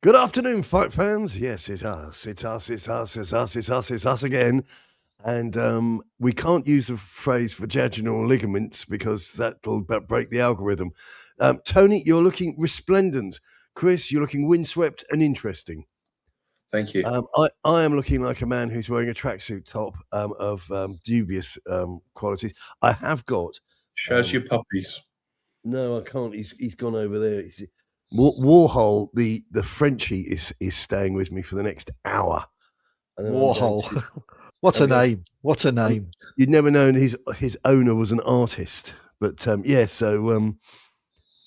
Good afternoon, fight fans. Yes, it's us. It's us. It's us. It's us. It's us. It's us again. And we can't use the phrase vaginal ligaments because that'll break the algorithm. Tony, you're looking resplendent. Chris, you're looking windswept and interesting. Thank you. I am looking like a man who's wearing a tracksuit top of dubious qualities. I have got. Shows your puppies. No, I can't. He's gone over there. Warhol, the Frenchie, is staying with me for the next hour. And then I'm going Warhol. to- What I'm a going- name. What a name. You'd never known his owner was an artist, but yeah. So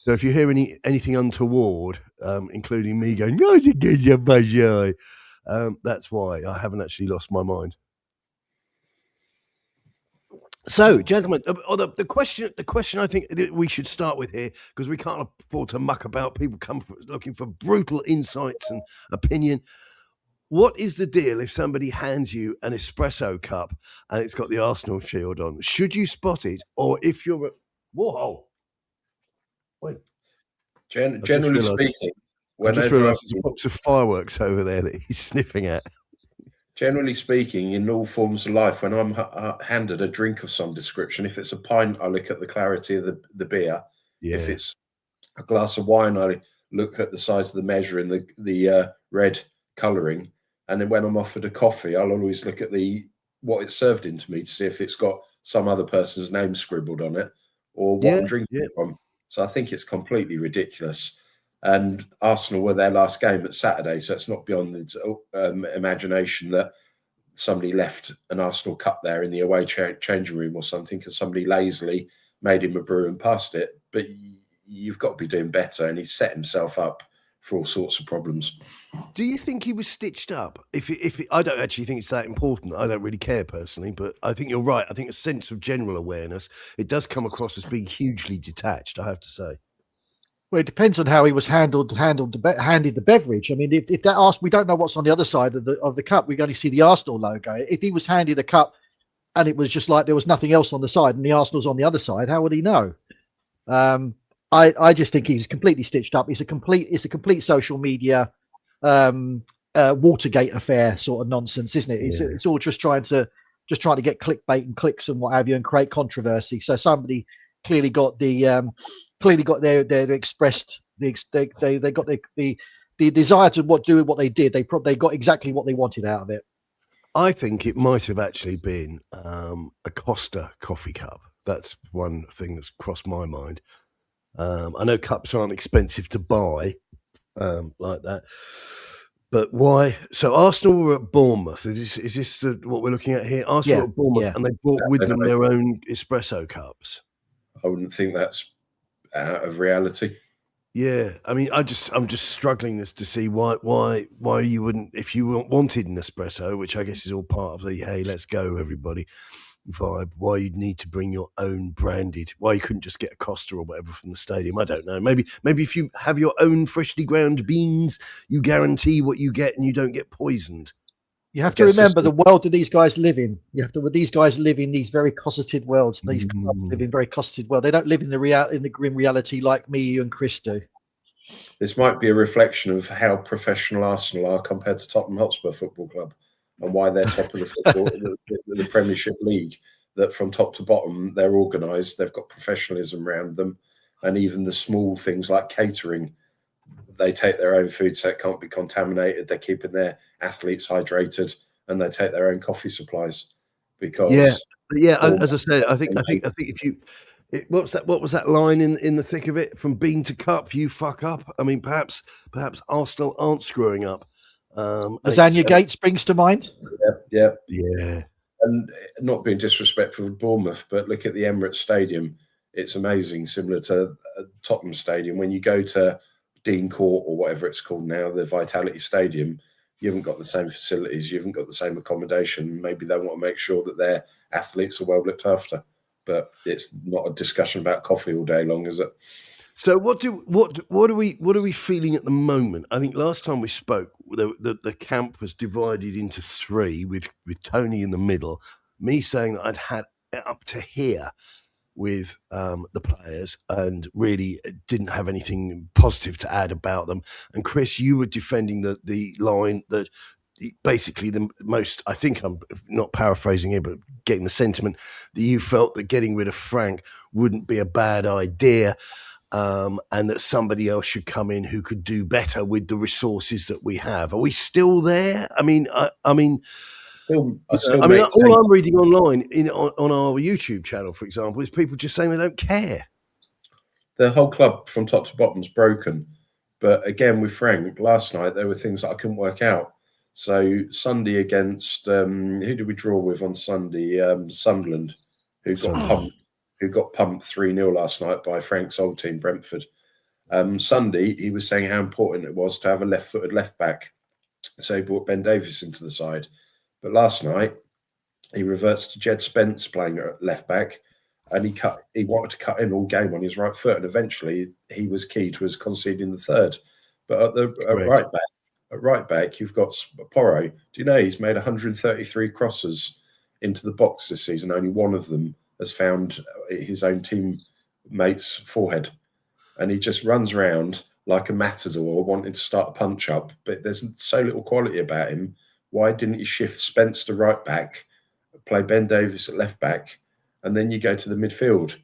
if you hear anything untoward, including me going, "No, it's a good job, that's why I haven't actually lost my mind. So, gentlemen, the question I think that we should start with here, because we can't afford to muck about. People looking for brutal insights and opinion. What is the deal if somebody hands you an espresso cup and it's got the Arsenal shield on? Should you spot it, or if you're Warhol? Wait, Generally speaking, I just whenever realised there's a box of fireworks over there that he's sniffing at. generally speaking, in all forms of life, when I'm handed a drink of some description, if it's a pint, I look at the clarity of the beer. Yeah. If it's a glass of wine, I look at the size of the measure and the red colouring. And then when I'm offered a coffee, I'll always look at what it's served into me to see if it's got some other person's name scribbled on it or what I'm drinking from. So I think it's completely ridiculous. And Arsenal were their last game at Saturday, so it's not beyond the imagination that somebody left an Arsenal cup there in the away changing room or something because somebody lazily made him a brew and passed it. But you've got to be doing better, and he's set himself up for all sorts of problems. Do you think he was stitched up? I don't actually think it's that important. I don't really care personally, but I think you're right. I think a sense of general awareness, it does come across as being hugely detached, I have to say. Well, it depends on how he was handed the beverage. I mean, if that we don't know what's on the other side of the cup. We only see the Arsenal logo. If he was handed a cup and it was just like there was nothing else on the side and the Arsenal's on the other side, how would he know? I just think he's completely stitched up. It's a complete social media Watergate affair sort of nonsense, isn't it? Yeah. It's all just trying to get clickbait and clicks and what have you and create controversy. So somebody clearly got their expressed they got the desire to do what they did. They got exactly what they wanted out of it. I think it might have actually been a Costa coffee cup. That's one thing that's crossed my mind. I know cups aren't expensive to buy like that. But why? So Arsenal were at Bournemouth. Is this what we're looking at here? Arsenal were at Bournemouth, and they brought with them their own espresso cups. I wouldn't think that's out of reality. Yeah, I mean, I'm just struggling to see why you wouldn't, if you wanted an espresso, which I guess is all part of the hey, let's go everybody vibe, why you'd need to bring your own branded, why you couldn't just get a Costa or whatever from the stadium. I don't know. Maybe if you have your own freshly ground beans, you guarantee what you get and you don't get poisoned. You have to remember the world that these guys live in. These guys live in these very cosseted worlds. These clubs live in very cosseted world. They don't live in the grim reality like me, you, and Chris do. This might be a reflection of how professional Arsenal are compared to Tottenham Hotspur Football Club, and why they're top of the Premiership League. That from top to bottom, they're organised. They've got professionalism around them, and even the small things like catering, they take their own food so it can't be contaminated. They're keeping their athletes hydrated, and they take their own coffee supplies because as I said, I think if you. What was that line in the thick of it? From bean to cup, you fuck up. I mean, perhaps Arsenal aren't screwing up. Lasagna Gate springs to mind. Yeah. And not being disrespectful of Bournemouth, but look at the Emirates Stadium. It's amazing, similar to Tottenham Stadium. When you go to Dean Court or whatever it's called now, the Vitality Stadium, you haven't got the same facilities, you haven't got the same accommodation. Maybe they want to make sure that their athletes are well looked after. But it's not a discussion about coffee all day long, is it? So what are we feeling at the moment? I think last time we spoke, the camp was divided into three, with Tony in the middle, me saying that I'd had up to here, with the players and really didn't have anything positive to add about them. And Chris, you were defending the line that basically the most, I think I'm not paraphrasing here, but getting the sentiment that you felt that getting rid of Frank wouldn't be a bad idea. And that somebody else should come in who could do better with the resources that we have. Are we still there? I mean, all I'm reading online on our YouTube channel, for example, is people just saying they don't care. The whole club from top to bottom is broken. But again, with Frank, last night, there were things that I couldn't work out. So Sunday against, who did we draw with on Sunday? Sunderland, who got pumped 3-0 last night by Frank's old team, Brentford. Sunday, he was saying how important it was to have a left-footed left-back. So he brought Ben Davies into the side. But last night, he reverts to Jed Spence playing at left-back, and he wanted to cut in all game on his right foot, and eventually he was key to us conceding the third. But at right back, you've got Porro. Do you know he's made 133 crosses into the box this season? Only one of them has found his own teammate's forehead. And he just runs around like a matador wanting to start a punch-up. But there's so little quality about him. Why didn't he shift Spence to right back, play Ben Davies at left back, and then you go to the midfield?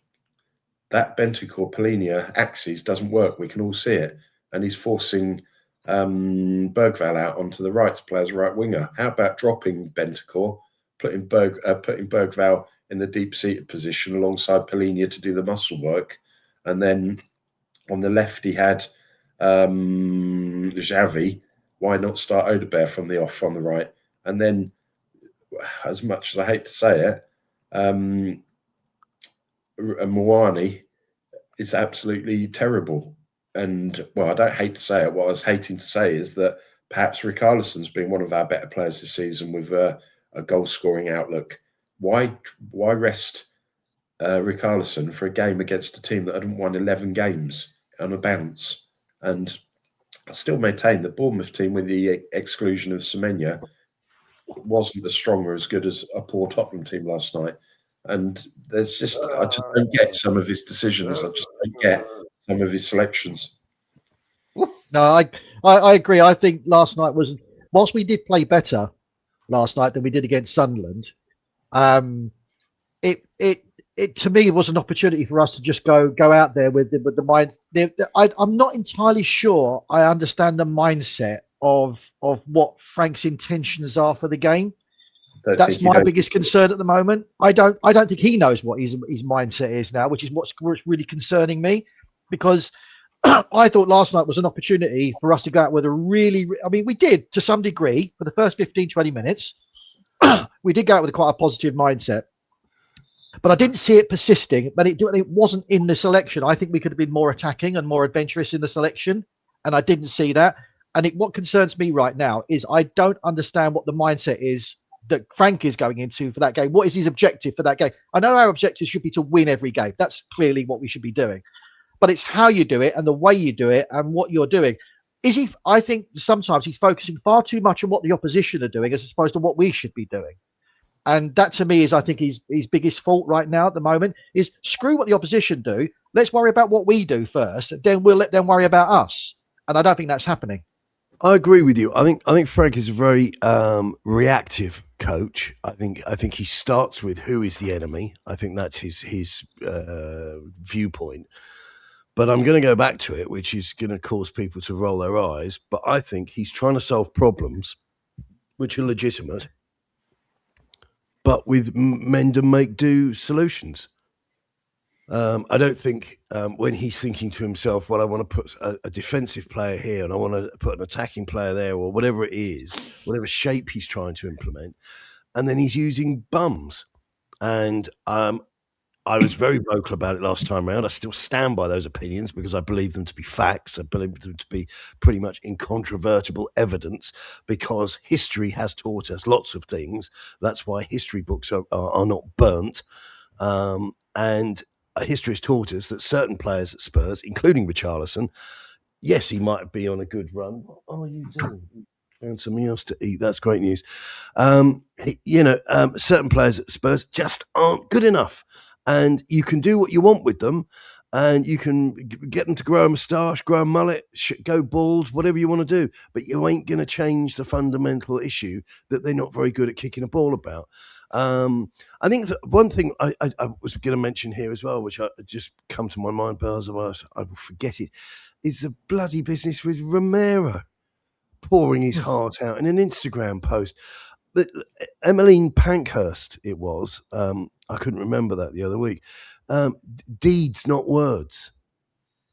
That Bentancur, Polinia axis doesn't work. We can all see it. And he's forcing Bergvall out onto the right to play as a right winger. How about dropping Bentancur, putting Bergvall in the deep-seated position alongside Polinia to do the muscle work? And then on the left, he had Xavi. Why not start Odegaard from the off on the right? And then, as much as I hate to say it, Moani is absolutely terrible. And, well, I don't hate to say it. What I was hating to say is that perhaps Richarlison's been one of our better players this season with a goal-scoring outlook. Why rest Richarlison for a game against a team that hadn't won 11 games on a bounce? And I still maintain the Bournemouth team, with the exclusion of Semenya, wasn't as strong or as good as a poor Tottenham team last night. And I just don't get some of his decisions. I just don't get some of his selections. No, I agree. I think last night was, whilst we did play better last night than we did against Sunderland, it to me was an opportunity for us to just go out there with the mind. I'm not entirely sure I understand the mindset of what Frank's intentions are for the game. That's my biggest concern at the moment. I don't think he knows what his mindset is now, which is what's really concerning me, because I thought last night was an opportunity for us to go out with we did to some degree for the first 15, 20 minutes. We did go out with quite a positive mindset, but I didn't see it persisting. But it wasn't in the selection. I think we could have been more attacking and more adventurous in the selection, and I didn't see that. And what concerns me right now is I don't understand what the mindset is that Frank is going into for that game. What is his objective for that game? I know our objective should be to win every game. That's clearly what we should be doing. But it's how you do it and the way you do it and what you're doing. I think sometimes he's focusing far too much on what the opposition are doing as opposed to what we should be doing. And that to me is, I think, his biggest fault right now at the moment is screw what the opposition do. Let's worry about what we do first. Then we'll let them worry about us. And I don't think that's happening. I agree with you. I think Frank is a very reactive coach. I think he starts with who is the enemy. I think that's his viewpoint. But I'm going to go back to it, which is going to cause people to roll their eyes. But I think he's trying to solve problems which are legitimate, but with mend and make do solutions. I don't think when he's thinking to himself, well, I want to put a defensive player here and I want to put an attacking player there, or whatever it is, whatever shape he's trying to implement, and then he's using bums. And I was very vocal about it last time around. I still stand by those opinions because I believe them to be facts. I believe them to be pretty much incontrovertible evidence, because history has taught us lots of things. That's why history books are not burnt. And history has taught us that certain players at Spurs, including Richarlison, yes, he might be on a good run. What are you doing? Found something else to eat. That's great news. Certain players at Spurs just aren't good enough. and you can do what you want with them, and you can get them to grow a moustache, grow a mullet, go bald, whatever you want to do, but you ain't going to change the fundamental issue that they're not very good at kicking a ball about. I think one thing I was going to mention here as well, which I just come to my mind, but otherwise I will forget it, is the bloody business with Romero pouring his heart out in an Instagram post. Emmeline Pankhurst, it was. I couldn't remember that the other week. Deeds, not words.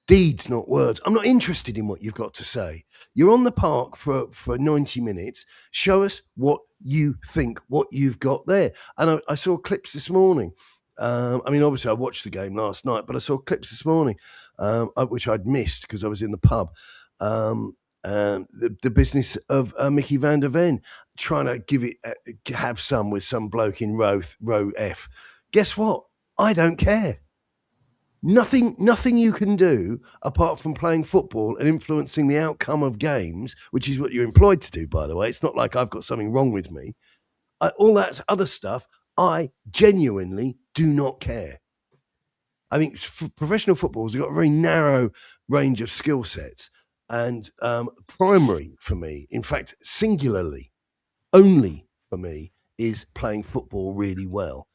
Deeds, not words. I'm not interested in what you've got to say. You're on the park for 90 minutes. Show us what you think, what you've got there. And I saw clips this morning. I mean, obviously, I watched the game last night, but I saw clips this morning, which I'd missed because I was in the pub. The business of Mickey van der Ven trying to have some with some bloke in row F. Guess what? I don't care. Nothing you can do apart from playing football and influencing the outcome of games, which is what you're employed to do, by the way. It's not like I've got something wrong with me. All that other stuff, I genuinely do not care. I think professional football has got a very narrow range of skill sets, and primary for me, in fact, singularly, only for me, is playing football really well.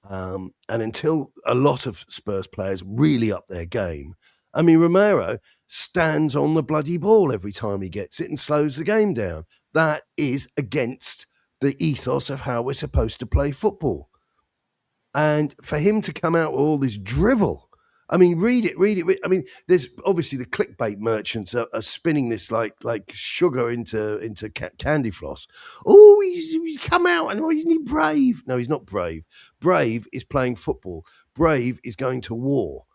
And until a lot of Spurs players really up their game, I mean, Romero stands on the bloody ball every time he gets it and slows the game down. That is against the ethos of how we're supposed to play football. And for him to come out with all this drivel, I mean, read it. I mean, there's obviously the clickbait merchants are spinning this like sugar into candy floss. Oh, he's come out and isn't he brave? No, he's not brave. Brave is playing football. Brave is going to war.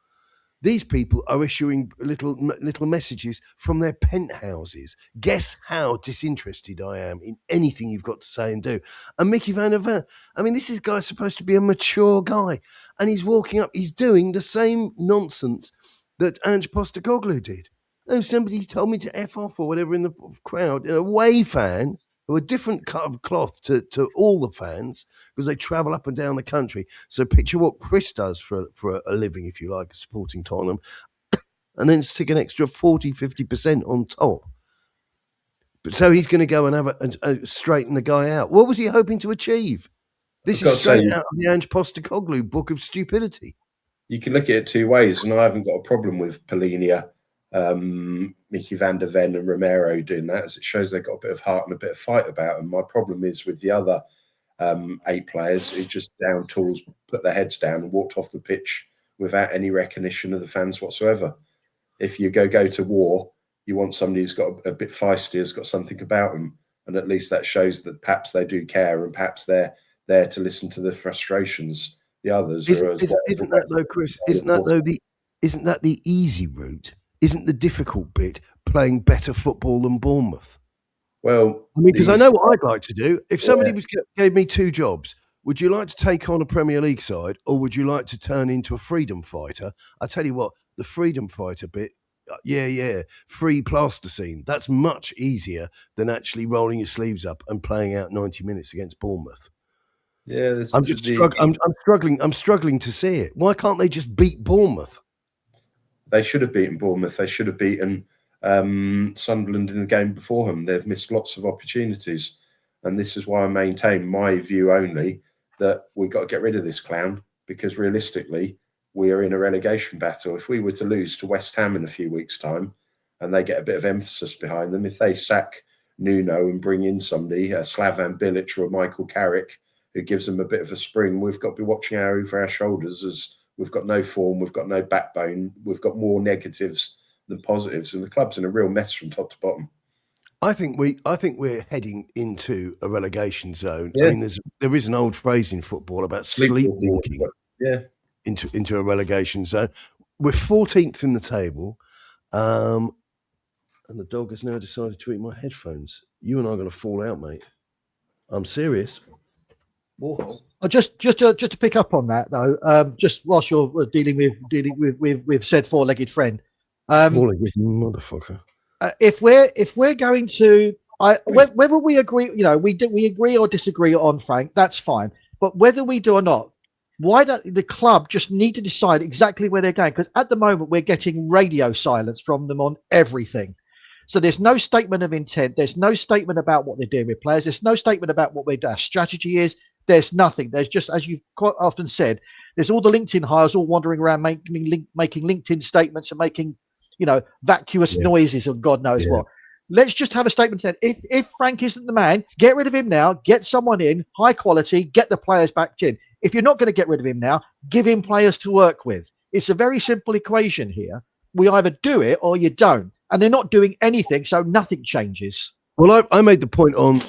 These people are issuing little messages from their penthouses. Guess how disinterested I am in anything you've got to say and do. And Mickey van der Ven, I mean, this guy's supposed to be a mature guy, and he's walking up, he's doing the same nonsense that Ange Postecoglou did. Oh, somebody told me to F off or whatever in the crowd. An away fan, who are a different cut of cloth to all the fans because they travel up and down the country. So picture what Chris does for a living, if you like, supporting Tottenham, and then stick an extra 40, 50% on top. But so he's going to go and have straighten the guy out. What was he hoping to achieve? This is straight out of the Ange Postecoglou book of stupidity. You can look at it two ways, and I haven't got a problem with Polinia, Mickey van der Ven and Romero doing that, as it shows they've got a bit of heart and a bit of fight about them. My problem is with the other 8 players who just down tools, put their heads down and walked off the pitch without any recognition of the fans whatsoever. If you go to war, you want somebody who's got a bit feisty, has got something about them, and at least that shows that perhaps they do care and perhaps they're there to listen to the frustrations. The others isn't that though, Chris? Isn't that the easy route? Isn't the difficult bit playing better football than Bournemouth? Well, I mean, because I know what I'd like to do. If somebody gave me 2 jobs, would you like to take on a Premier League side, or would you like to turn into a freedom fighter? I tell you what, the freedom fighter bit, free plasticine. That's much easier than actually rolling your sleeves up and playing out 90 minutes against Bournemouth. Yeah, I'm struggling to see it. Why can't they just beat Bournemouth? They should have beaten Bournemouth. They should have beaten Sunderland in the game before them. They've missed lots of opportunities. And this is why I maintain my view only, that we've got to get rid of this clown, because realistically, we are in a relegation battle. If we were to lose to West Ham in a few weeks' time and they get a bit of emphasis behind them, if they sack Nuno and bring in somebody, Slavan Bilic or Michael Carrick, who gives them a bit of a spring, we've got to be watching over our shoulders, as we've got no form, we've got no backbone, we've got more negatives than positives, and the club's in a real mess from top to bottom. I think we're heading into a relegation zone. Yeah. I mean, there is an old phrase in football about sleepwalking into a relegation zone. We're 14th in the table, and the dog has now decided to eat my headphones. You and I are going to fall out, mate. I'm serious. Warhol. Just to pick up on that though, just whilst you're dealing with said 4-legged friend, 4-legged motherfucker. If we're going to, whether we agree, we agree or disagree on Frank, that's fine. But whether we do or not, Why don't the club just need to decide exactly where they're going? Because at the moment we're getting radio silence from them on everything. So there's no statement of intent. There's no statement about what they're doing with players. There's no statement about what our strategy is. There's nothing. There's just, as you've quite often said, there's all the LinkedIn hires all wandering around making LinkedIn statements and making, vacuous noises and God knows what. Let's just have a statement then. If Frank isn't the man, get rid of him now. Get someone in, high quality, get the players back in. If you're not going to get rid of him now, give him players to work with. It's a very simple equation here. We either do it or you don't. And they're not doing anything, so nothing changes. Well, I made the point on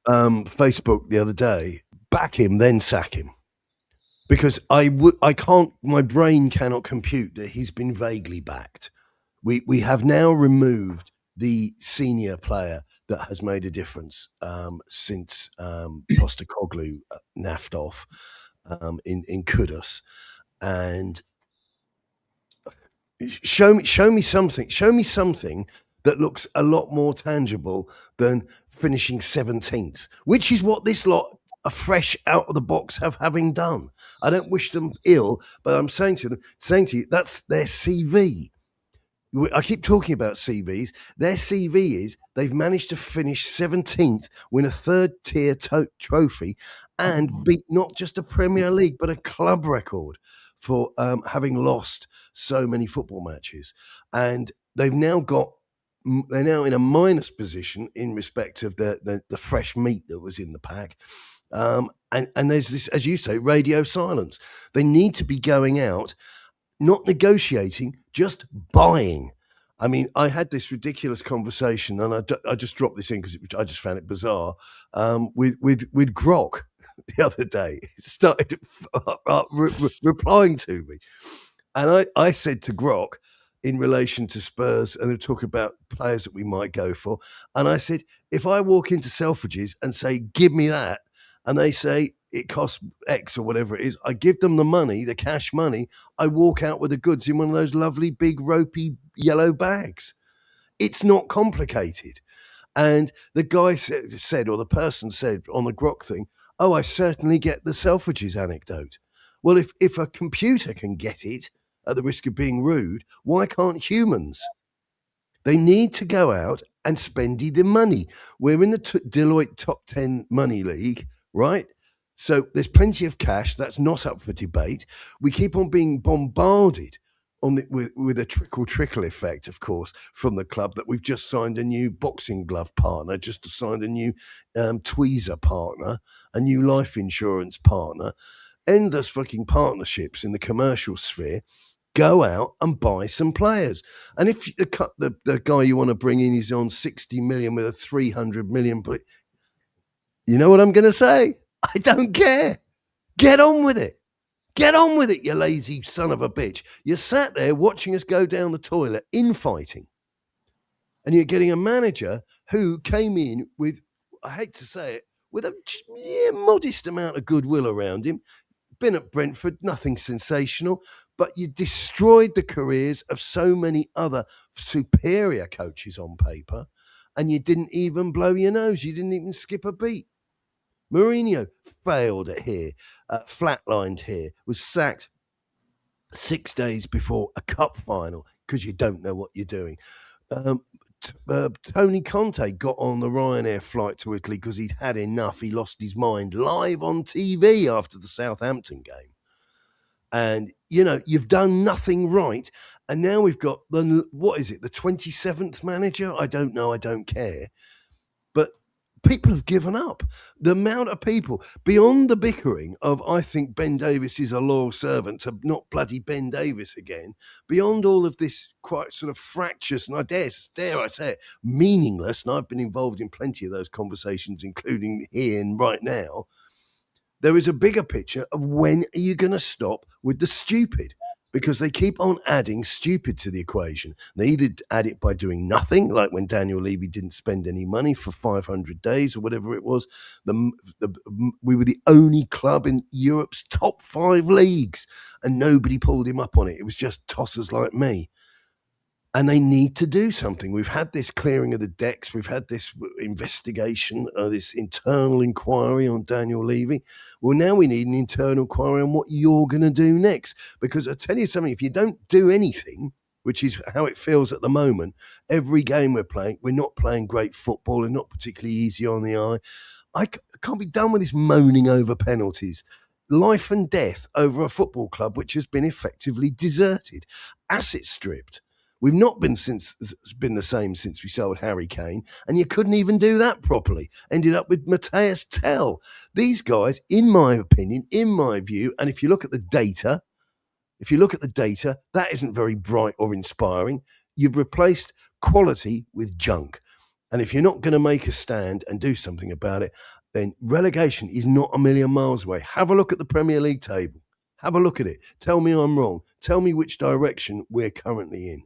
Facebook the other day: back him, then sack him, because I can't. My brain cannot compute that he's been vaguely backed. We have now removed the senior player that has made a difference since Postecoglou naffed off in Kudus, and show me something that looks a lot more tangible than finishing 17th, which is what this lot are fresh out of the box having done. I don't wish them ill, but I'm saying to you, that's their CV. I keep talking about CVs. Their CV is they've managed to finish 17th, win a third-tier trophy, and beat not just a Premier League, but a club record for having lost so many football matches. And they're now in a minus position in respect of the fresh meat that was in the pack. And there's this, as you say, radio silence. They need to be going out, not negotiating, just buying. I mean, I had this ridiculous conversation, and I just dropped this in because I just found it bizarre, with Grok the other day. He started replying to me. And I said to Grok, in relation to Spurs, and they talk about players that we might go for, and I said, if I walk into Selfridges and say, give me that, and they say it costs X or whatever it is, I give them the money, the cash money, I walk out with the goods in one of those lovely big ropey yellow bags. It's not complicated. And the guy said, or the person said on the Grok thing, oh, I certainly get the Selfridges anecdote. Well, if a computer can get it, at the risk of being rude, why can't humans? They need to go out and spend the money. We're in the Deloitte Top 10 Money League, right? So there's plenty of cash. That's not up for debate. We keep on being bombarded with a trickle effect, of course, from the club that we've just signed a new boxing glove partner, just signed a new tweezer partner, a new life insurance partner, endless fucking partnerships in the commercial sphere. Go out and buy some players. And if the guy you want to bring in is on 60 million with a 300 million, you know what I'm going to say? I don't care. Get on with it. Get on with it, you lazy son of a bitch. You sat there watching us go down the toilet infighting. And you're getting a manager who came in with, I hate to say it, with a modest amount of goodwill around him. Been at Brentford, nothing sensational, but you destroyed the careers of so many other superior coaches on paper, and you didn't even blow your nose. You didn't even skip a beat. Mourinho failed it here, flatlined here, was sacked 6 days before a cup final because you don't know what you're doing. Tony Conte got on the Ryanair flight to Italy because he'd had enough. He lost his mind live on TV after the Southampton game. And, you've done nothing right. And now we've got the 27th manager? I don't know. I don't care. But people have given up. The amount of people, beyond the bickering of, I think Ben Davies is a loyal servant, to not bloody Ben Davies again, beyond all of this quite sort of fractious, and I dare I say it, meaningless, and I've been involved in plenty of those conversations, including here and right now, there is a bigger picture of when are you going to stop with the stupid? Because they keep on adding stupid to the equation. They either add it by doing nothing, like when Daniel Levy didn't spend any money for 500 days or whatever it was. We were the only club in Europe's top 5 leagues, and nobody pulled him up on it. It was just tossers like me. And they need to do something. We've had this clearing of the decks. We've had this investigation, this internal inquiry on Daniel Levy. Well, now we need an internal inquiry on what you're going to do next. Because I tell you something, if you don't do anything, which is how it feels at the moment, every game we're playing, we're not playing great football and not particularly easy on the eye. I can't be done with this moaning over penalties. Life and death over a football club which has been effectively deserted, assets stripped. We've not been the same since we sold Harry Kane, and you couldn't even do that properly. Ended up with Matthias Tell. These guys, in my opinion, in my view, and if you look at the data, that isn't very bright or inspiring. You've replaced quality with junk. And if you're not going to make a stand and do something about it, then relegation is not a million miles away. Have a look at the Premier League table. Have a look at it. Tell me I'm wrong. Tell me which direction we're currently in.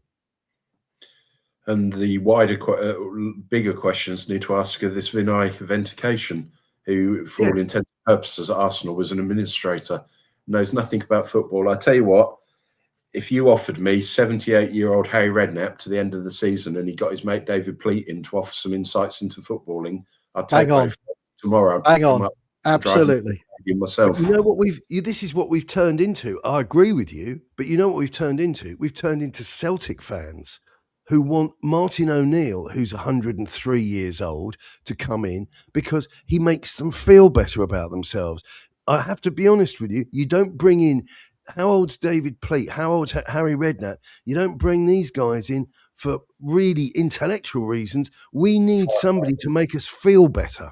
And the wider, bigger questions need to ask of this Vinay Venkatesan, who, for all intents and purposes at Arsenal, was an administrator, knows nothing about football. I tell you what, if you offered me 78-year-old Harry Redknapp to the end of the season and he got his mate David Pleat in to offer some insights into footballing, I'd take both tomorrow. Hang on. Absolutely. Myself. You know what this is what we've turned into. I agree with you, but you know what we've turned into? We've turned into Celtic fans who want Martin O'Neill, who's 103 years old, to come in because he makes them feel better about themselves. I have to be honest with you. You don't bring in, how old's David Pleat? How old's Harry Redknapp? You don't bring these guys in for really intellectual reasons. We need somebody to make us feel better.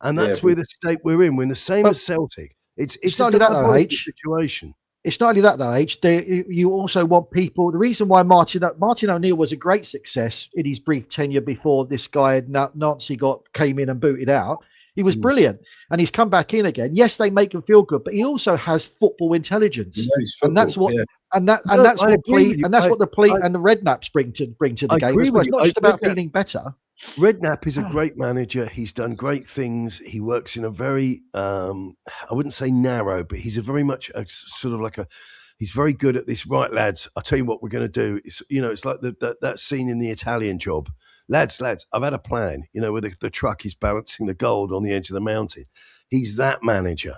And that's where the state we're in. We're in the same as Celtic. It's not only that, though, H. situation. It's not only that, though, H. You also want people. The reason why Martin O'Neill was a great success in his brief tenure before this guy Nancy came in and booted out. He was brilliant, and he's come back in again. Yes, they make him feel good, but he also has football intelligence, and that's what that's what the Pleat and the Redknapps bring to the game. It's not just about feeling better. Redknapp is a great manager. He's done great things. He works in a very, I wouldn't say narrow, but he's a very much a sort of like he's very good at this. Right, lads, I'll tell you what we're going to do. It's like that scene in The Italian Job. Lads, I've had a plan, where the truck is balancing the gold on the edge of the mountain. He's that manager.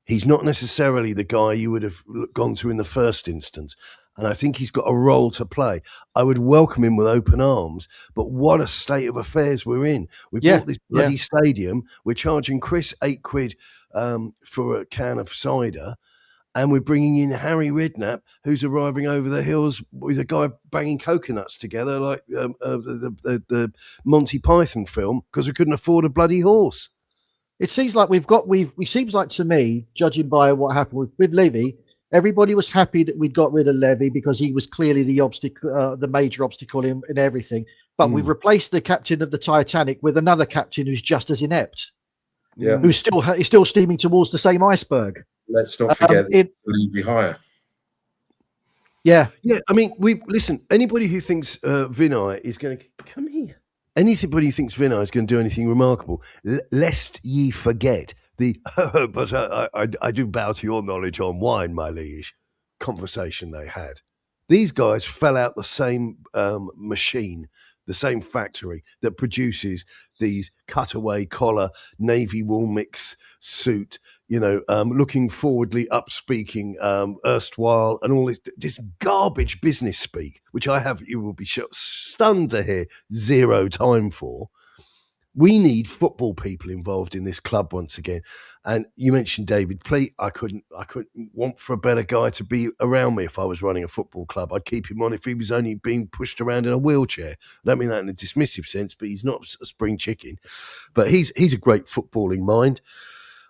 He's not necessarily the guy you would have gone to in the first instance. And I think he's got a role to play. I would welcome him with open arms, but what a state of affairs we're in. We bought this bloody stadium. We're charging Chris £8 for a can of cider, and we're bringing in Harry Redknapp, who's arriving over the hills with a guy banging coconuts together like the Monty Python film because we couldn't afford a bloody horse. It seems like seems like to me, judging by what happened with Levy, everybody was happy that we'd got rid of Levy because he was clearly the major obstacle in everything. But we've replaced the captain of the Titanic with another captain who's just as inept. Yeah, who's still steaming towards the same iceberg. Let's not forget Levy higher. Yeah. I mean, listen. Anybody who thinks Vinay is going to come here, anybody who thinks Vinay is going to do anything remarkable, lest ye forget but I do bow to your knowledge on wine, my liege, conversation they had. These guys fell out the same machine, the same factory that produces these cutaway collar, navy wool mix suit, looking forwardly up speaking, erstwhile, and all this garbage business speak, which you will be stunned to hear zero time for. We need football people involved in this club once again. And you mentioned David Pleat. I couldn't want for a better guy to be around me if I was running a football club. I'd keep him on if he was only being pushed around in a wheelchair. I don't mean that in a dismissive sense, but he's not a spring chicken. But he's a great footballing mind.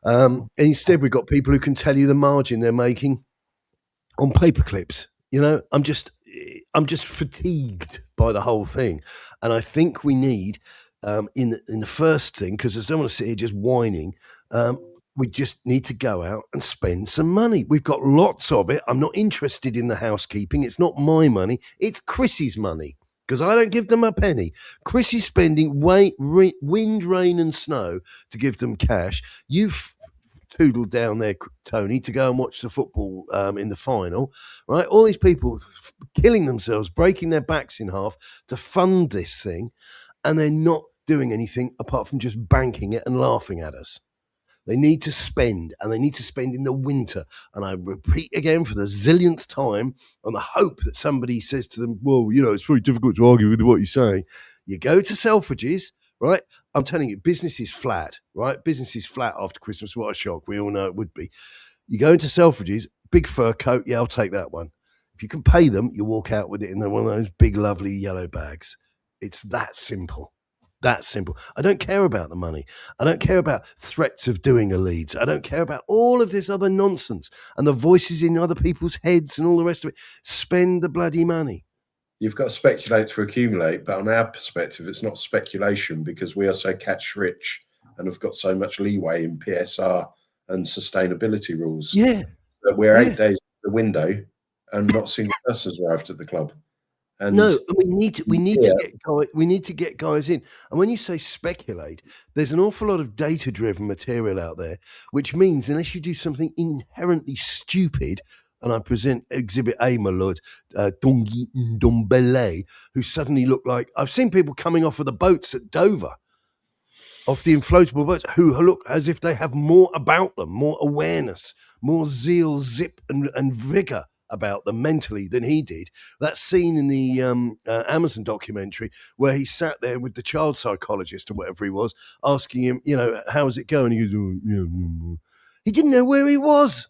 And instead, we've got people who can tell you the margin they're making on paper clips. I'm just fatigued by the whole thing. And I think we need... in the first thing, because I don't want to sit here just whining, we just need to go out and spend some money. We've got lots of it. I'm not interested in the housekeeping. It's not my money. It's Chrissy's money, because I don't give them a penny. Chris is spending wind, rain and snow to give them cash. You've tootled down there, Tony, to go and watch the football in the final, right? All these people killing themselves, breaking their backs in half to fund this thing, and they're not doing anything apart from just banking it and laughing at us. They need to spend, and they need to spend in the winter. And I repeat again for the zillionth time, on the hope that somebody says to them, well, it's very difficult to argue with what you're saying. You go to Selfridges, right? I'm telling you, business is flat, right? Business is flat after Christmas. What a shock. We all know it would be. You go into Selfridges, big fur coat. Yeah, I'll take that one. If you can pay them, you walk out with it in one of those big, lovely yellow bags. It's that simple. That simple. I don't care about the money. I don't care about threats of doing a Leeds. I don't care about all of this other nonsense and the voices in other people's heads and all the rest of it. Spend the bloody money. You've got to speculate to accumulate, but on our perspective, it's not speculation because we are so cash rich and have got so much leeway in PSR and sustainability rules. Yeah. That we're 8 days in the window and not a single person's arrived at the club. And no, we need to get guys in. And when you say speculate, there's an awful lot of data-driven material out there, which means unless you do something inherently stupid, and I present Exhibit A, my lord, Dongi Ndombele, who suddenly look like I've seen people coming off of the boats at Dover, off the inflatable boats, who look as if they have more about them, more awareness, more zeal, zip, and vigor about them mentally than he did. That scene in the Amazon documentary where he sat there with the child psychologist or whatever he was, asking him, how's it going? He goes, oh, yeah. He didn't know where he was.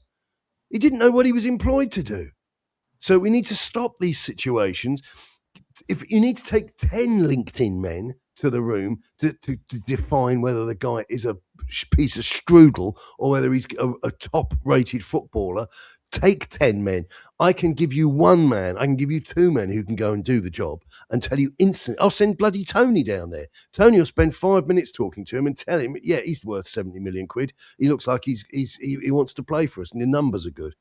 He didn't know what he was employed to do. So we need to stop these situations. If you need to take 10 LinkedIn men to the room to define whether the guy is a piece of strudel or whether he's a top-rated footballer, take 10 men. I can give you one man. I can give you two men who can go and do the job and tell you instantly. I'll send bloody Tony down there. Tony will spend 5 minutes talking to him and tell him, yeah, he's worth 70 million quid. He looks like he wants to play for us and the numbers are good.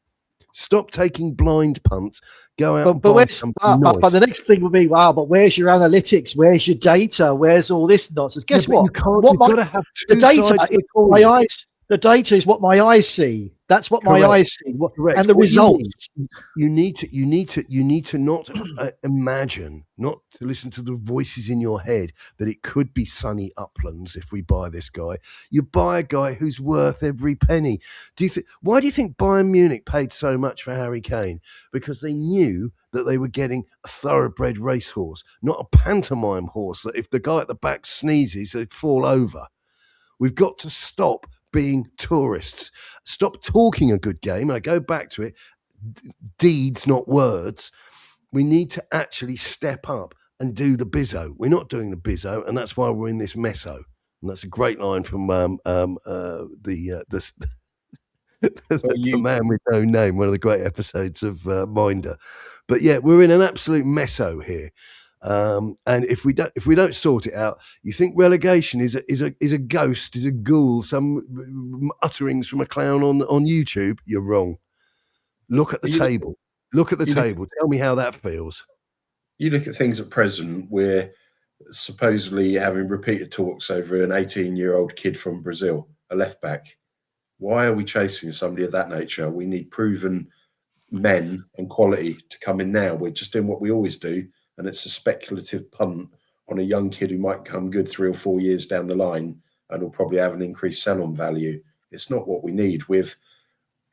Stop taking blind punts. Go out. But the next thing would be, wow, but where's your analytics? Where's your data? Where's all this nonsense? Guess what? You've got to have two the sides data. My eyes. The data is what my eyes see. That's what my eyes see. And the results. You need to not imagine, not to listen to the voices in your head that it could be sunny uplands if we buy this guy. You buy a guy who's worth every penny. Why do you think Bayern Munich paid so much for Harry Kane? Because they knew that they were getting a thoroughbred racehorse, not a pantomime horse that if the guy at the back sneezes, they'd fall over. We've got to stop being tourists. Stop talking a good game. And I go back to it, deeds, not words. We need to actually step up and do the bizzo. We're not doing the bizzo, and that's why we're in this meso. And that's a great line from the man with no name, one of the great episodes of Minder. But yeah, we're in an absolute meso here. And if we don't sort it out, you think relegation is a ghost, is a ghoul, some utterings from a clown on YouTube? You're wrong. Look at the table. Look at the table. Tell me how that feels. You look at things at present. We're supposedly having repeated talks over an 18-year-old kid from Brazil, a left back. Why are we chasing somebody of that nature? We need proven men and quality to come in now. We're just doing what we always do. And it's a speculative punt on a young kid who might come good 3 or 4 years down the line and will probably have an increased sell-on value. It's not what we need.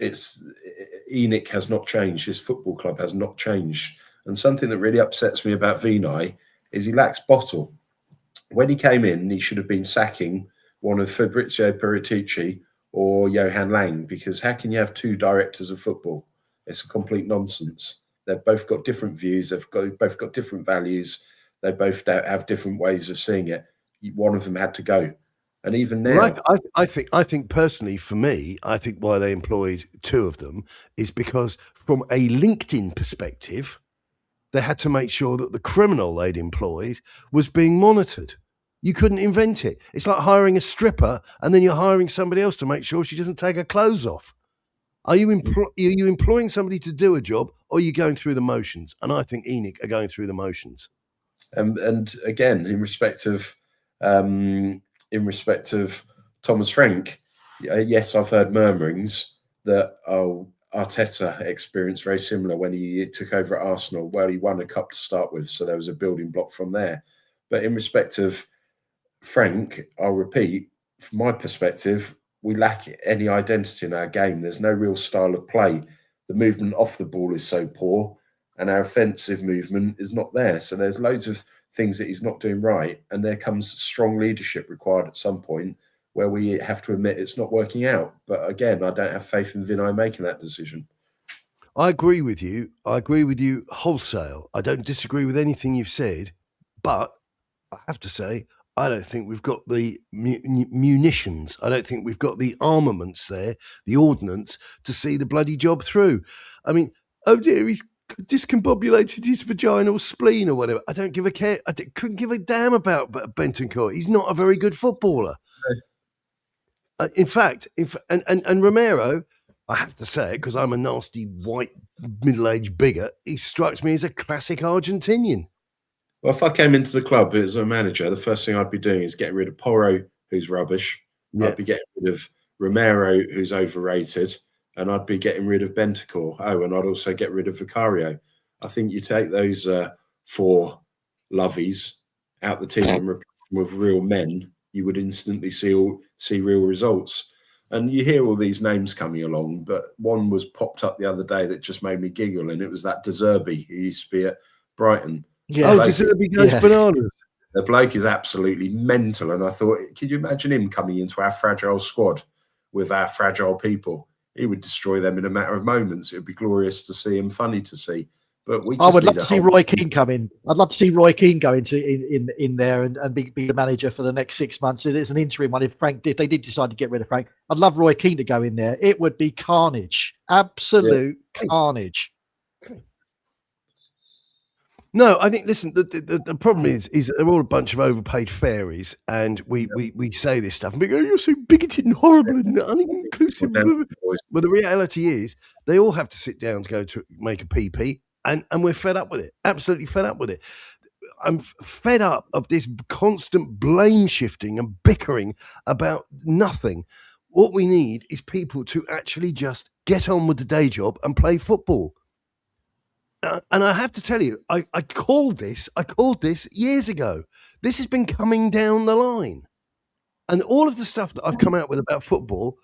ENIC has not changed. His football club has not changed. And something that really upsets me about Vinay is he lacks bottle. When he came in, he should have been sacking one of Fabrizio Paratici or Johan Lang, because how can you have two directors of football? It's a complete nonsense. They've both got different views. They've both got different values. They both have different ways of seeing it. One of them had to go. And even now... Well, I think personally, for me, I think why they employed two of them is because from a LinkedIn perspective, they had to make sure that the criminal they'd employed was being monitored. You couldn't invent it. It's like hiring a stripper and then you're hiring somebody else to make sure she doesn't take her clothes off. Are you employing somebody to do a job, or are you going through the motions? And I think ENIC are going through the motions. And again, in respect of Thomas Frank, yes, I've heard murmurings that Arteta experienced very similar when he took over at Arsenal, where he won a cup to start with, so there was a building block from there. But in respect of Frank, I'll repeat, from my perspective, we lack any identity in our game. There's no real style of play. The movement off the ball is so poor, and our offensive movement is not there. So there's loads of things that he's not doing right, and there comes strong leadership required at some point where we have to admit it's not working out. But again, I don't have faith in Vinay making that decision. I agree with you. I agree with you wholesale. I don't disagree with anything you've said, but I have to say, I don't think we've got the munitions. I don't think we've got the armaments there, the ordnance, to see the bloody job through. I mean, oh dear, he's discombobulated his vaginal spleen or whatever. I don't give a care. Couldn't give a damn about Bentancur. He's not a very good footballer. In fact, and Romero, I have to say it because I'm a nasty white middle-aged bigot, he strikes me as a classic Argentinian. Well, if I came into the club as a manager, the first thing I'd be doing is getting rid of Porro, who's rubbish. Yeah. I'd be getting rid of Romero, who's overrated, and I'd be getting rid of Bentancur. Oh, and I'd also get rid of Vicario. I think you take those 4 lovies out the team and replace them with real men, you would instantly see real results. And you hear all these names coming along, but one was popped up the other day that just made me giggle, and it was that De Zerbi who used to be at Brighton. Yeah. Oh, De Zerbi goes bananas. The bloke is absolutely mental, and I thought, could you imagine him coming into our fragile squad with our fragile people? He would destroy them in a matter of moments. It would be glorious to see and funny to see. But I would love to see Roy Keane come in. I'd love to see Roy Keane go into in there and be the manager for the next 6 months. It's an interim one. If they did decide to get rid of Frank, I'd love Roy Keane to go in there. It would be carnage, absolute carnage. No, I think, listen, the problem is they're all a bunch of overpaid fairies, and we say this stuff and we go, you're so bigoted and horrible and uninclusive. But the reality is they all have to sit down to go to make a PP, and we're fed up with it, absolutely fed up with it. I'm fed up of this constant blame shifting and bickering about nothing. What we need is people to actually just get on with the day job and play football. And I have to tell you, I called this years ago. This has been coming down the line. And all of the stuff that I've come out with about football,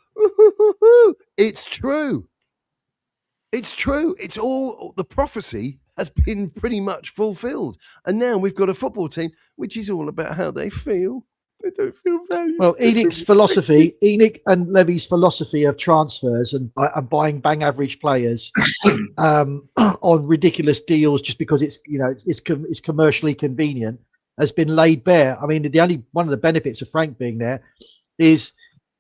it's true. It's true. It's all, the prophecy has been pretty much fulfilled. And now we've got a football team, which is all about how they feel. They don't feel valued. Well, ENIC and Levy's philosophy of transfers and buying bang average players on ridiculous deals just because it's commercially convenient has been laid bare. I mean, one of the benefits of Frank being there is,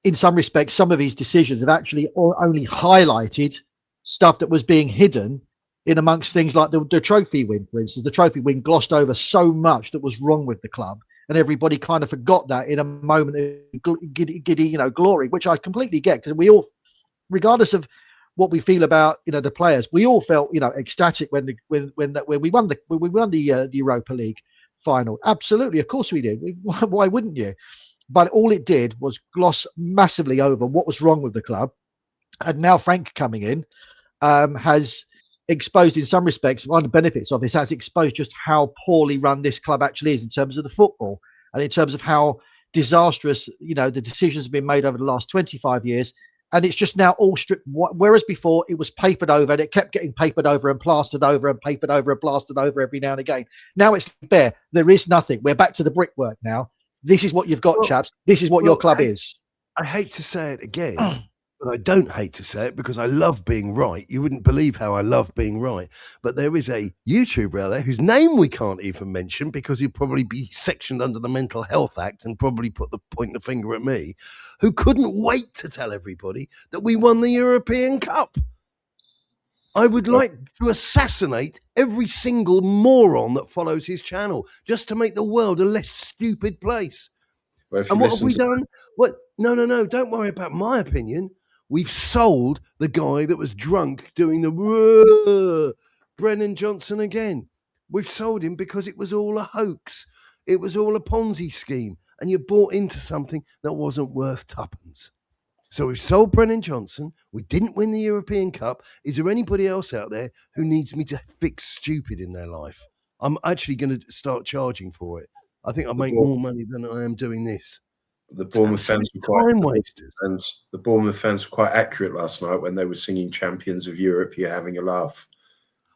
in some respects, some of his decisions have actually only highlighted stuff that was being hidden in amongst things like the trophy win, for instance. The trophy win glossed over so much that was wrong with the club. And everybody kind of forgot that in a moment of giddy, glory, which I completely get, because we all, regardless of what we feel about, the players, we all felt, ecstatic when we won the Europa League final. Absolutely, of course we did. Why wouldn't you? But all it did was gloss massively over what was wrong with the club. And now Frank coming in has exposed, in some respects, one of the benefits of this, has exposed just how poorly run this club actually is in terms of the football and in terms of how disastrous, the decisions have been made over the last 25 years. And it's just now all stripped. Whereas before it was papered over, and it kept getting papered over and plastered over and papered over and plastered over every now and again. Now it's bare. There is nothing. We're back to the brickwork now. This is what you've got, chaps. This is what your club is. I hate to say it again. But I don't hate to say it because I love being right. You wouldn't believe how I love being right. But there is a YouTuber out there whose name we can't even mention because he'd probably be sectioned under the Mental Health Act and probably point the finger at me, who couldn't wait to tell everybody that we won the European Cup. I would like to assassinate every single moron that follows his channel just to make the world a less stupid place. And what have we done? What? No. Don't worry about my opinion. We've sold the guy that was drunk doing the Brennan Johnson again. We've sold him because it was all a hoax. It was all a Ponzi scheme. And you bought into something that wasn't worth tuppence. So we've sold Brennan Johnson. We didn't win the European Cup. Is there anybody else out there who needs me to fix stupid in their life? I'm actually going to start charging for it. I think I make more money than I am doing this. The Bournemouth fans were time wasters. The Bournemouth fans were quite accurate last night when they were singing "Champions of Europe." You're having a laugh.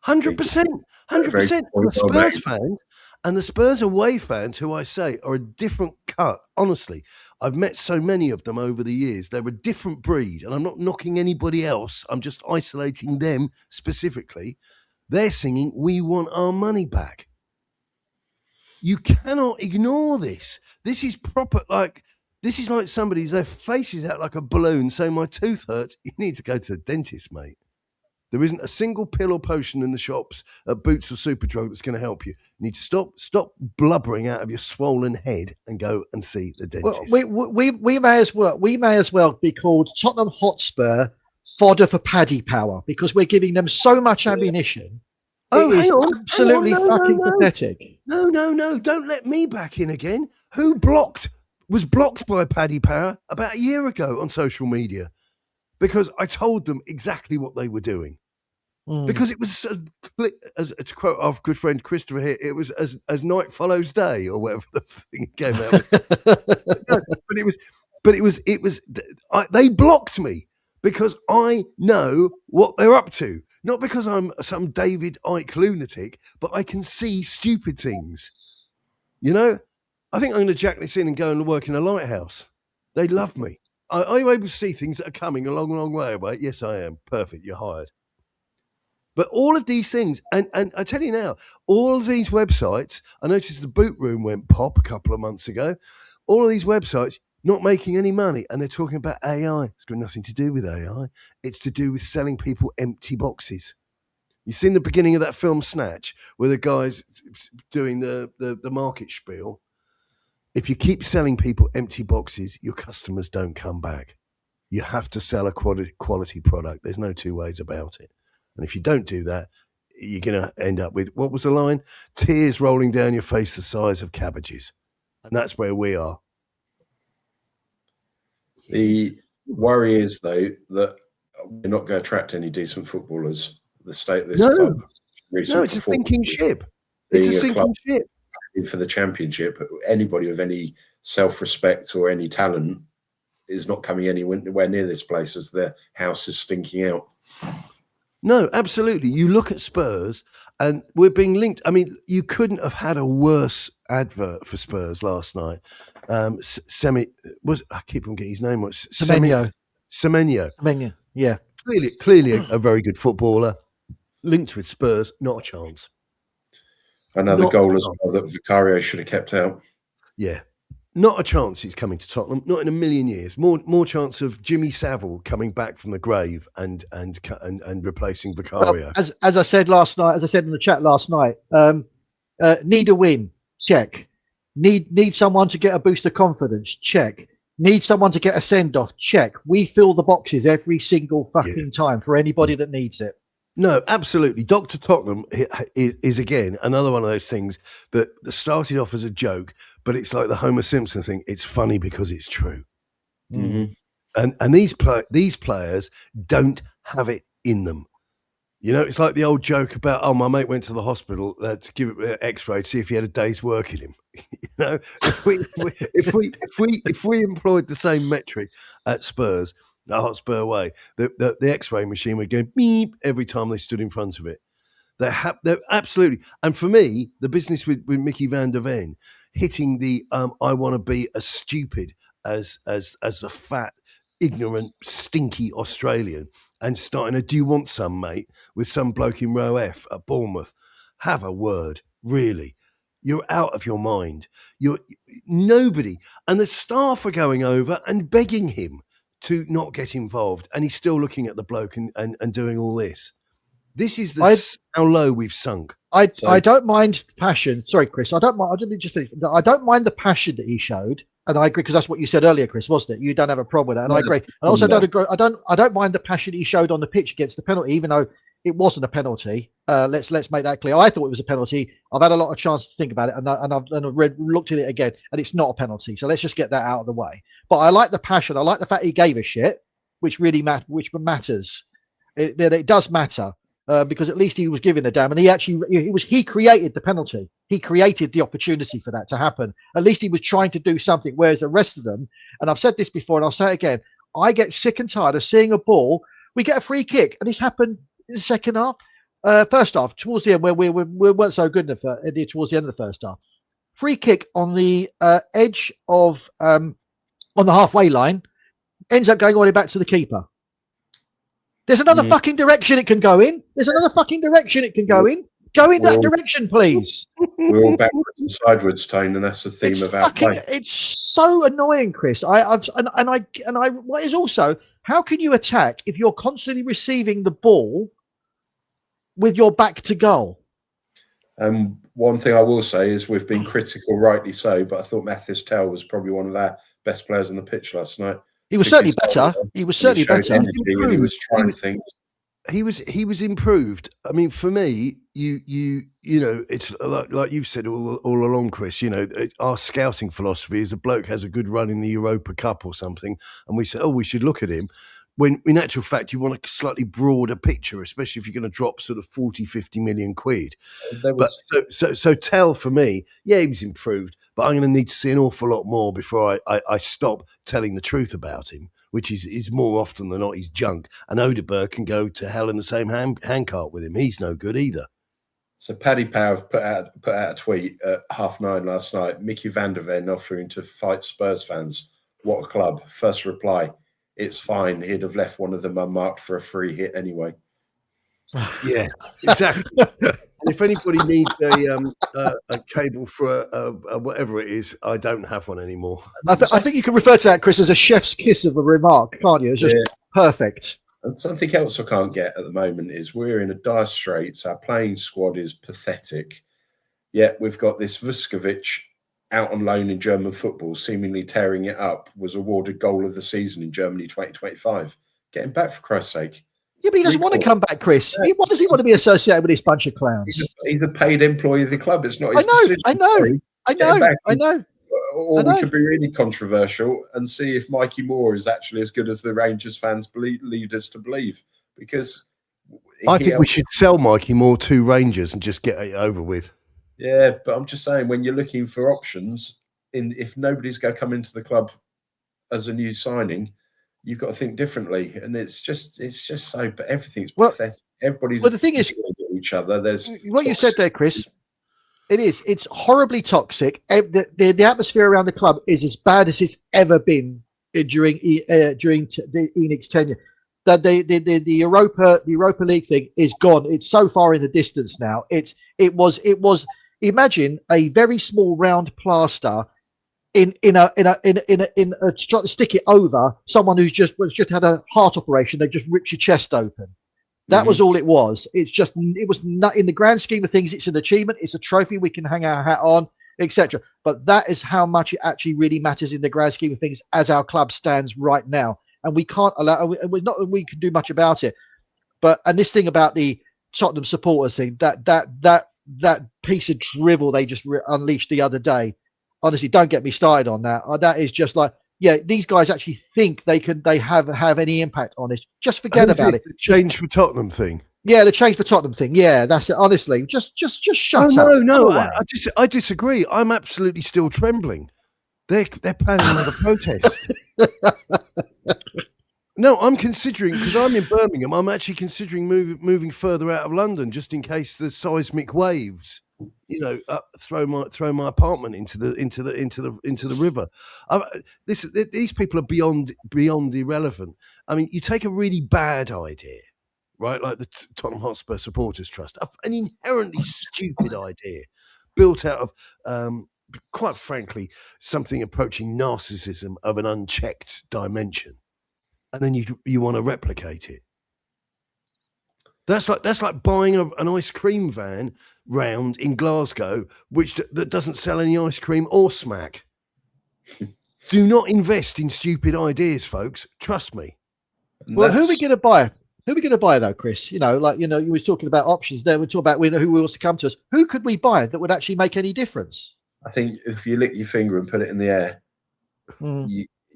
100%. 100%. The Spurs fans and the Spurs away fans, who I say are a different cut. Honestly, I've met so many of them over the years. They're a different breed, and I'm not knocking anybody else. I'm just isolating them specifically. They're singing, "We want our money back." You cannot ignore this. This is proper, this is like somebody's, their face is out like a balloon saying, "My tooth hurts." You need to go to the dentist, mate. There isn't a single pill or potion in the shops at Boots or Superdrug that's going to help you. You need to stop blubbering out of your swollen head and go and see the dentist. Well, we may as well be called Tottenham Hotspur fodder for Paddy Power, because we're giving them so much ammunition. Oh, it is absolutely fucking pathetic. No. Don't let me back in again. Who was blocked by Paddy Power about a year ago on social media? Because I told them exactly what they were doing. Because it was, as to quote our good friend Christopher here, it was as night follows day, or whatever the thing came out with. They blocked me because I know what they're up to. Not because I'm some David Icke lunatic, but I can see stupid things. You know? I think I'm going to jack this in and go and work in a lighthouse. They love me. Are you able to see things that are coming a long, long way away? Yes, I am. Perfect. You're hired. But all of these things, and I tell you now, all of these websites, I noticed the Boot Room went pop a couple of months ago. All of these websites not making any money, and they're talking about AI. It's got nothing to do with AI. It's to do with selling people empty boxes. You've seen the beginning of that film Snatch, where the guy's doing the market spiel. If you keep selling people empty boxes, your customers don't come back. You have to sell a quality product. There's no two ways about it. And if you don't do that, you're going to end up with, what was the line? Tears rolling down your face the size of cabbages. And that's where we are. The worry is, though, that we're not going to attract any decent footballers. The state of this club. No, it's a sinking ship. It's a sinking ship. For the Championship, anybody with any self-respect or any talent is not coming anywhere near this place, as their house is stinking out. No, absolutely. You look at Spurs and we're being linked. I mean, you couldn't have had a worse advert for Spurs last night. I keep on getting his name. Semenyo. Semenyo. Yeah. Clearly a very good footballer. Linked with Spurs, not a chance. Another goal as well that Vicario should have kept out. Yeah. Not a chance he's coming to Tottenham. Not in a million years. More chance of Jimmy Savile coming back from the grave and replacing Vicario. Well, as I said last night, as I said in the chat last night, need a win. Check. Need someone to get a boost of confidence. Check. Need someone to get a send off. Check. We fill the boxes every single fucking time for anybody that needs it. No, absolutely. Dr. Tottenham is again another one of those things that started off as a joke, but it's like the Homer Simpson thing. It's funny because it's true. Mm-hmm. And these players don't have it in them. You know, it's like the old joke about, oh, my mate went to the hospital to give it an X-ray to see if he had a day's work in him. You know, if we employed the same metric at Spurs, the Hotspur way, the X-ray machine would go beep every time they stood in front of it. They're absolutely, and for me, the business with Mickey van der Ven hitting the I want to be as stupid as the fat, ignorant, stinky Australian, and starting a "Do you want some, mate?" with some bloke in row F at Bournemouth. Have a word, really. You're out of your mind. You're nobody, and the staff are going over and begging him to not get involved, and he's still looking at the bloke and doing all this. This is how low we've sunk. I don't mind passion. Sorry, Chris. I don't mind. I don't mind the passion that he showed, and I agree, because that's what you said earlier, Chris, wasn't it? You don't have a problem with that, and I agree. And also, don't agree. I don't mind the passion he showed on the pitch against the penalty, even though it wasn't a penalty. Let's make that clear. I thought it was a penalty. I've had a lot of chance to think about it, and I've looked at it again, and it's not a penalty. So let's just get that out of the way. But I like the passion. I like the fact he gave a shit. which really matters. It does matter. Because at least he was giving a damn, and he created the penalty. He created the opportunity for that to happen. At least he was trying to do something. Whereas the rest of them, and I've said this before, and I'll say it again, I get sick and tired of seeing a ball. We get a free kick, and this happened in the second half, first half, towards the end, where we weren't so good towards the end of the first half. Free kick on the edge of on the halfway line, ends up going all the way back to the keeper. There's another fucking direction it can go in. There's another fucking direction it can go in. Go in that direction, please. We're all backwards and sideways, Tone, and that's the theme of our play. It's so annoying, Chris. What is also, how can you attack if you're constantly receiving the ball with your back to goal? One thing I will say is we've been critical, rightly so, but I thought Mathis Tell was probably one of our best players on the pitch last night. He was certainly better. He was certainly better. He was trying things. He was improved. I mean, for me, you know, it's like you've said all along, Chris. You know, our scouting philosophy is a bloke has a good run in the Europa Cup or something, and we say, oh, we should look at him. When in actual fact, you want a slightly broader picture, especially if you're going to drop sort of 40, 50 million quid. But so Tell for me, yeah, he was improved, but I'm going to need to see an awful lot more before I stop telling the truth about him, which is more often than not he's junk. And Odeberg can go to hell in the same handcart with him. He's no good either. So Paddy Power put out a tweet at 9:30 last night. Mickey van der Ven offering to fight Spurs fans. What a club. First reply. It's fine. He'd have left one of them unmarked for a free hit anyway. Yeah, exactly. And if anybody needs a cable for a whatever it is, I don't have one anymore. I think you can refer to that, Chris, as a chef's kiss of a remark, can't you? It's just perfect. And something else I can't get at the moment is we're in a dire straits. Our playing squad is pathetic. Yet we've got this Vuskovic out on loan in German football, seemingly tearing it up, was awarded goal of the season in Germany 2025. Get him back, for Christ's sake. Yeah, but he doesn't want to come back, Chris. Why does he want to be associated with this bunch of clowns? He's a paid employee of the club. It's not his decision. I know. Or we could be really controversial and see if Mikey Moore is actually as good as the Rangers fans lead us to believe. Because I think we should sell Mikey Moore to Rangers and just get it over with. Yeah, but I'm just saying, when you're looking for options, if nobody's going to come into the club as a new signing, you've got to think differently. And it's just so. But everything's pathetic. Everybody's. Well, the thing is, each other. There's what you said there, Chris. It is. It's horribly toxic. The atmosphere around the club is as bad as it's ever been during the ENIC's tenure. The Europa League thing is gone. It's so far in the distance now. It was. Imagine a very small round plaster in a trying to stick it over someone who's just had a heart operation. They just ripped your chest open. That was all it was. It was not in the grand scheme of things. It's an achievement. It's a trophy we can hang our hat on, etc. But that is how much it actually really matters in the grand scheme of things as our club stands right now. And we can't allow. We can do much about it. And this thing about the Tottenham supporters thing, that piece of drivel they just unleashed the other day. Honestly, don't get me started on that. That is just like, yeah, these guys actually think they have any impact on this. Just forget about it. The change for Tottenham thing. Yeah, the change for Tottenham thing. Yeah, that's it. Honestly, just shut up. No. I disagree. I'm absolutely still trembling. They're planning another protest. No, I'm considering, because I'm in Birmingham, I'm actually considering moving further out of London just in case the seismic waves, throw my apartment into the river. These people are beyond irrelevant. I mean, you take a really bad idea, right, like the Tottenham Hotspur Supporters Trust, an inherently stupid idea built out of, quite frankly, something approaching narcissism of an unchecked dimension. And then you want to replicate it. That's like buying an ice cream van round in Glasgow, that doesn't sell any ice cream or smack. Do not invest in stupid ideas, folks. Trust me. Well, who are we going to buy? Who are we going to buy, though, Chris? You were talking about options there. We're talking about who wants to come to us. Who could we buy that would actually make any difference? I think if you lick your finger and put it in the air,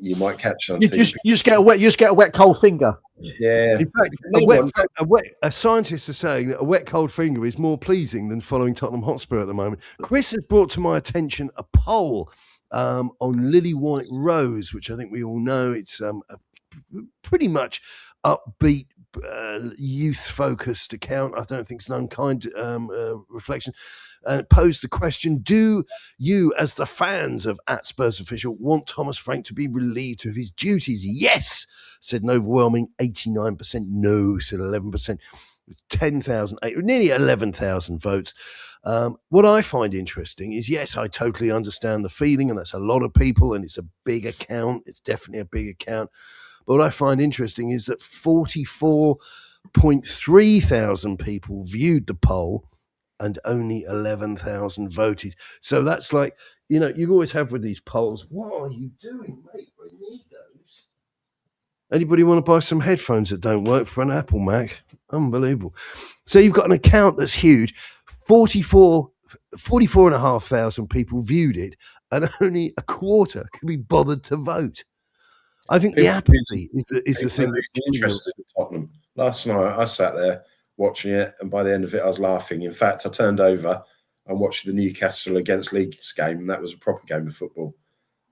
you might catch You something. just, you just get a wet cold finger. Yeah. In fact, scientists are saying that a wet, cold finger is more pleasing than following Tottenham Hotspur at the moment. Chris has brought to my attention a poll on Lily White Rose, which I think we all know. It's a pretty much upbeat, youth-focused account. I don't think it's an unkind reflection. It posed the question, do you, as the fans of @Spurs Official, want Thomas Frank to be relieved of his duties? Yes, said an overwhelming 89%. No, said 11%. 10,000, nearly 11,000 votes. What I find interesting is, yes, I totally understand the feeling, and that's a lot of people, and it's a big account. It's definitely a big account. But what I find interesting is that 44.3 thousand people viewed the poll and only 11,000 voted. So that's like, you always have with these polls, what are you doing, mate? I need those. Anybody want to buy some headphones that don't work for an Apple Mac? Unbelievable. So you've got an account that's huge. 44,500 people viewed it, and only a quarter could be bothered to vote. I think the apathy is the thing that's interested in Tottenham. Last night I sat there watching it, and by the end of it I was laughing. In fact, I turned over and watched the Newcastle against Leeds game, and that was a proper game of football.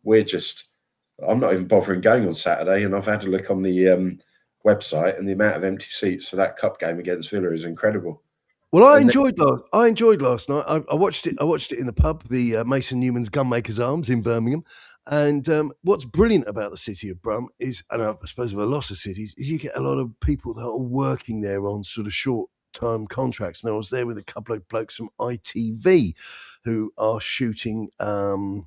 I'm not even bothering going on Saturday, and I've had a look on the website, and the amount of empty seats for that cup game against Villa is incredible. Well, I enjoyed last night. I watched it in the pub, the Mason Newman's Gunmaker's Arms in Birmingham. And what's brilliant about the city of Brum is, and I suppose with a lot of cities, is you get a lot of people that are working there on sort of short-term contracts. And I was there with a couple of blokes from ITV who are shooting. Oh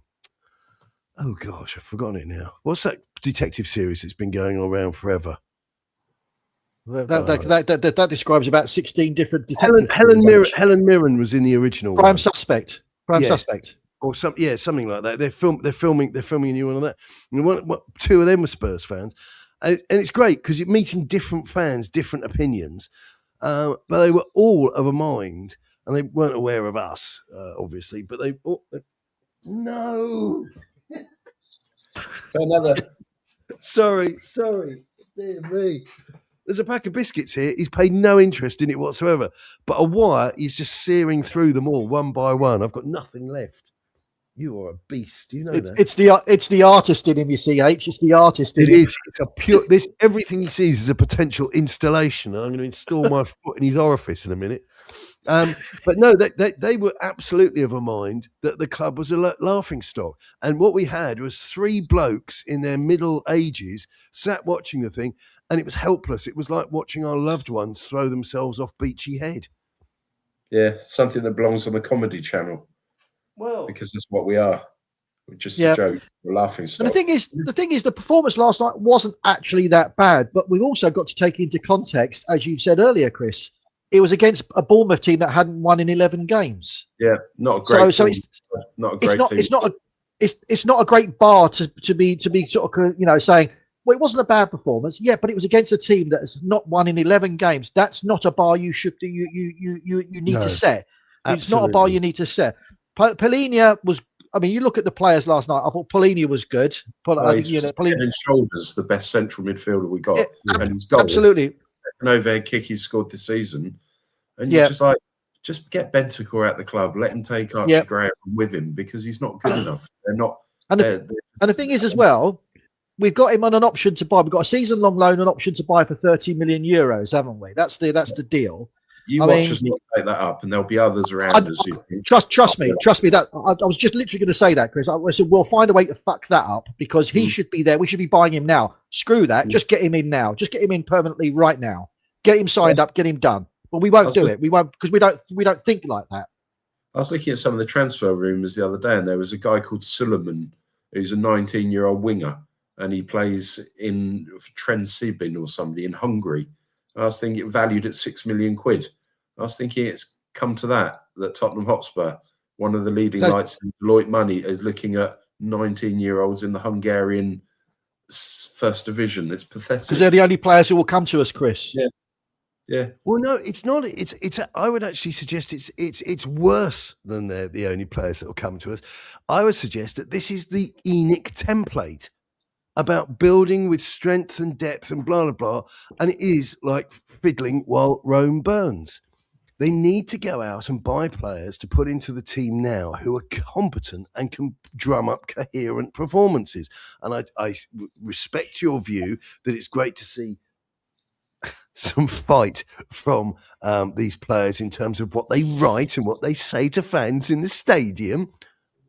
gosh, I've forgotten it now. What's that detective series that's been going around forever? That describes about 16 different detectives. Helen Mirren was in the original Prime one. Suspect. Suspect. Or something like that. They're filming a new one on that. And two of them were Spurs fans, and it's great because you're meeting different fans, different opinions, but they were all of a mind, and they weren't aware of us, obviously. But no. Another. Sorry, dear me. There's a pack of biscuits here. He's paid no interest in it whatsoever. But a wire, he's just searing through them all one by one. I've got nothing left. You are a beast. Do you know that? It's the artist in him, you see, H. It's the artist in him. It is. It's a pure. Everything he sees is a potential installation. I'm going to install my foot in his orifice in a minute. But no, they were absolutely of a mind that the club was a laughing stock. And what we had was three blokes in their middle ages sat watching the thing, and it was helpless. It was like watching our loved ones throw themselves off Beachy Head. Yeah, something that belongs on the Comedy Channel. Well, because that's what we are. We're just a joke. We're laughing stock. And the thing is, the performance last night wasn't actually that bad, but we've also got to take into context, as you said earlier, Chris, it was against a Bournemouth team that hadn't won in 11 games. Yeah, not a great. So team. it's not a great. Team. It's not a great bar to be sort of saying, well, it wasn't a bad performance. Yeah, but it was against a team that has not won in 11 games. That's not a bar you should do. You need to set. Absolutely. It's not a bar you need to set. Polina was. I mean, you look at the players last night. I thought Polina was good. He's head and shoulders the best central midfielder we got. And his goal, absolutely. An overhead kick he scored this season, and you're just get Bentancur out the club. Let him take Archie Graham with him because he's not good enough. They're not. And the thing is, as well, we've got him on an option to buy. We've got a season-long loan, an option to buy for 30 million euros, haven't we? That's the deal. Watch us not take that up, and there'll be others around us. Trust me. That I was just literally going to say that, Chris. I said we'll find a way to fuck that up because he should be there. We should be buying him now. Screw that. Just get him in now. Just get him in permanently right now. Get him signed up. Get him done. But we won't do it. We won't because we don't think like that. I was looking at some of the transfer rumours the other day, and there was a guy called Suleiman, who's a 19-year-old winger, and he plays in Trendsibin or somebody in Hungary. I was thinking valued at £6 million. I was thinking it's come to that Tottenham Hotspur, one of the leading lights in Deloitte Money, is looking at 19-year-olds in the Hungarian first division. It's pathetic. Because they're the only players who will come to us, Chris. Yeah. Well, no, it's not. It's. I would actually suggest it's worse than they're the only players that will come to us. I would suggest that this is the ENIC template. about building with strength and depth and blah, blah, blah. And it is like fiddling while Rome burns. They need to go out and buy players to put into the team now who are competent and can drum up coherent performances. And I respect your view that it's great to see some fight from these players in terms of what they write and what they say to fans in the stadium.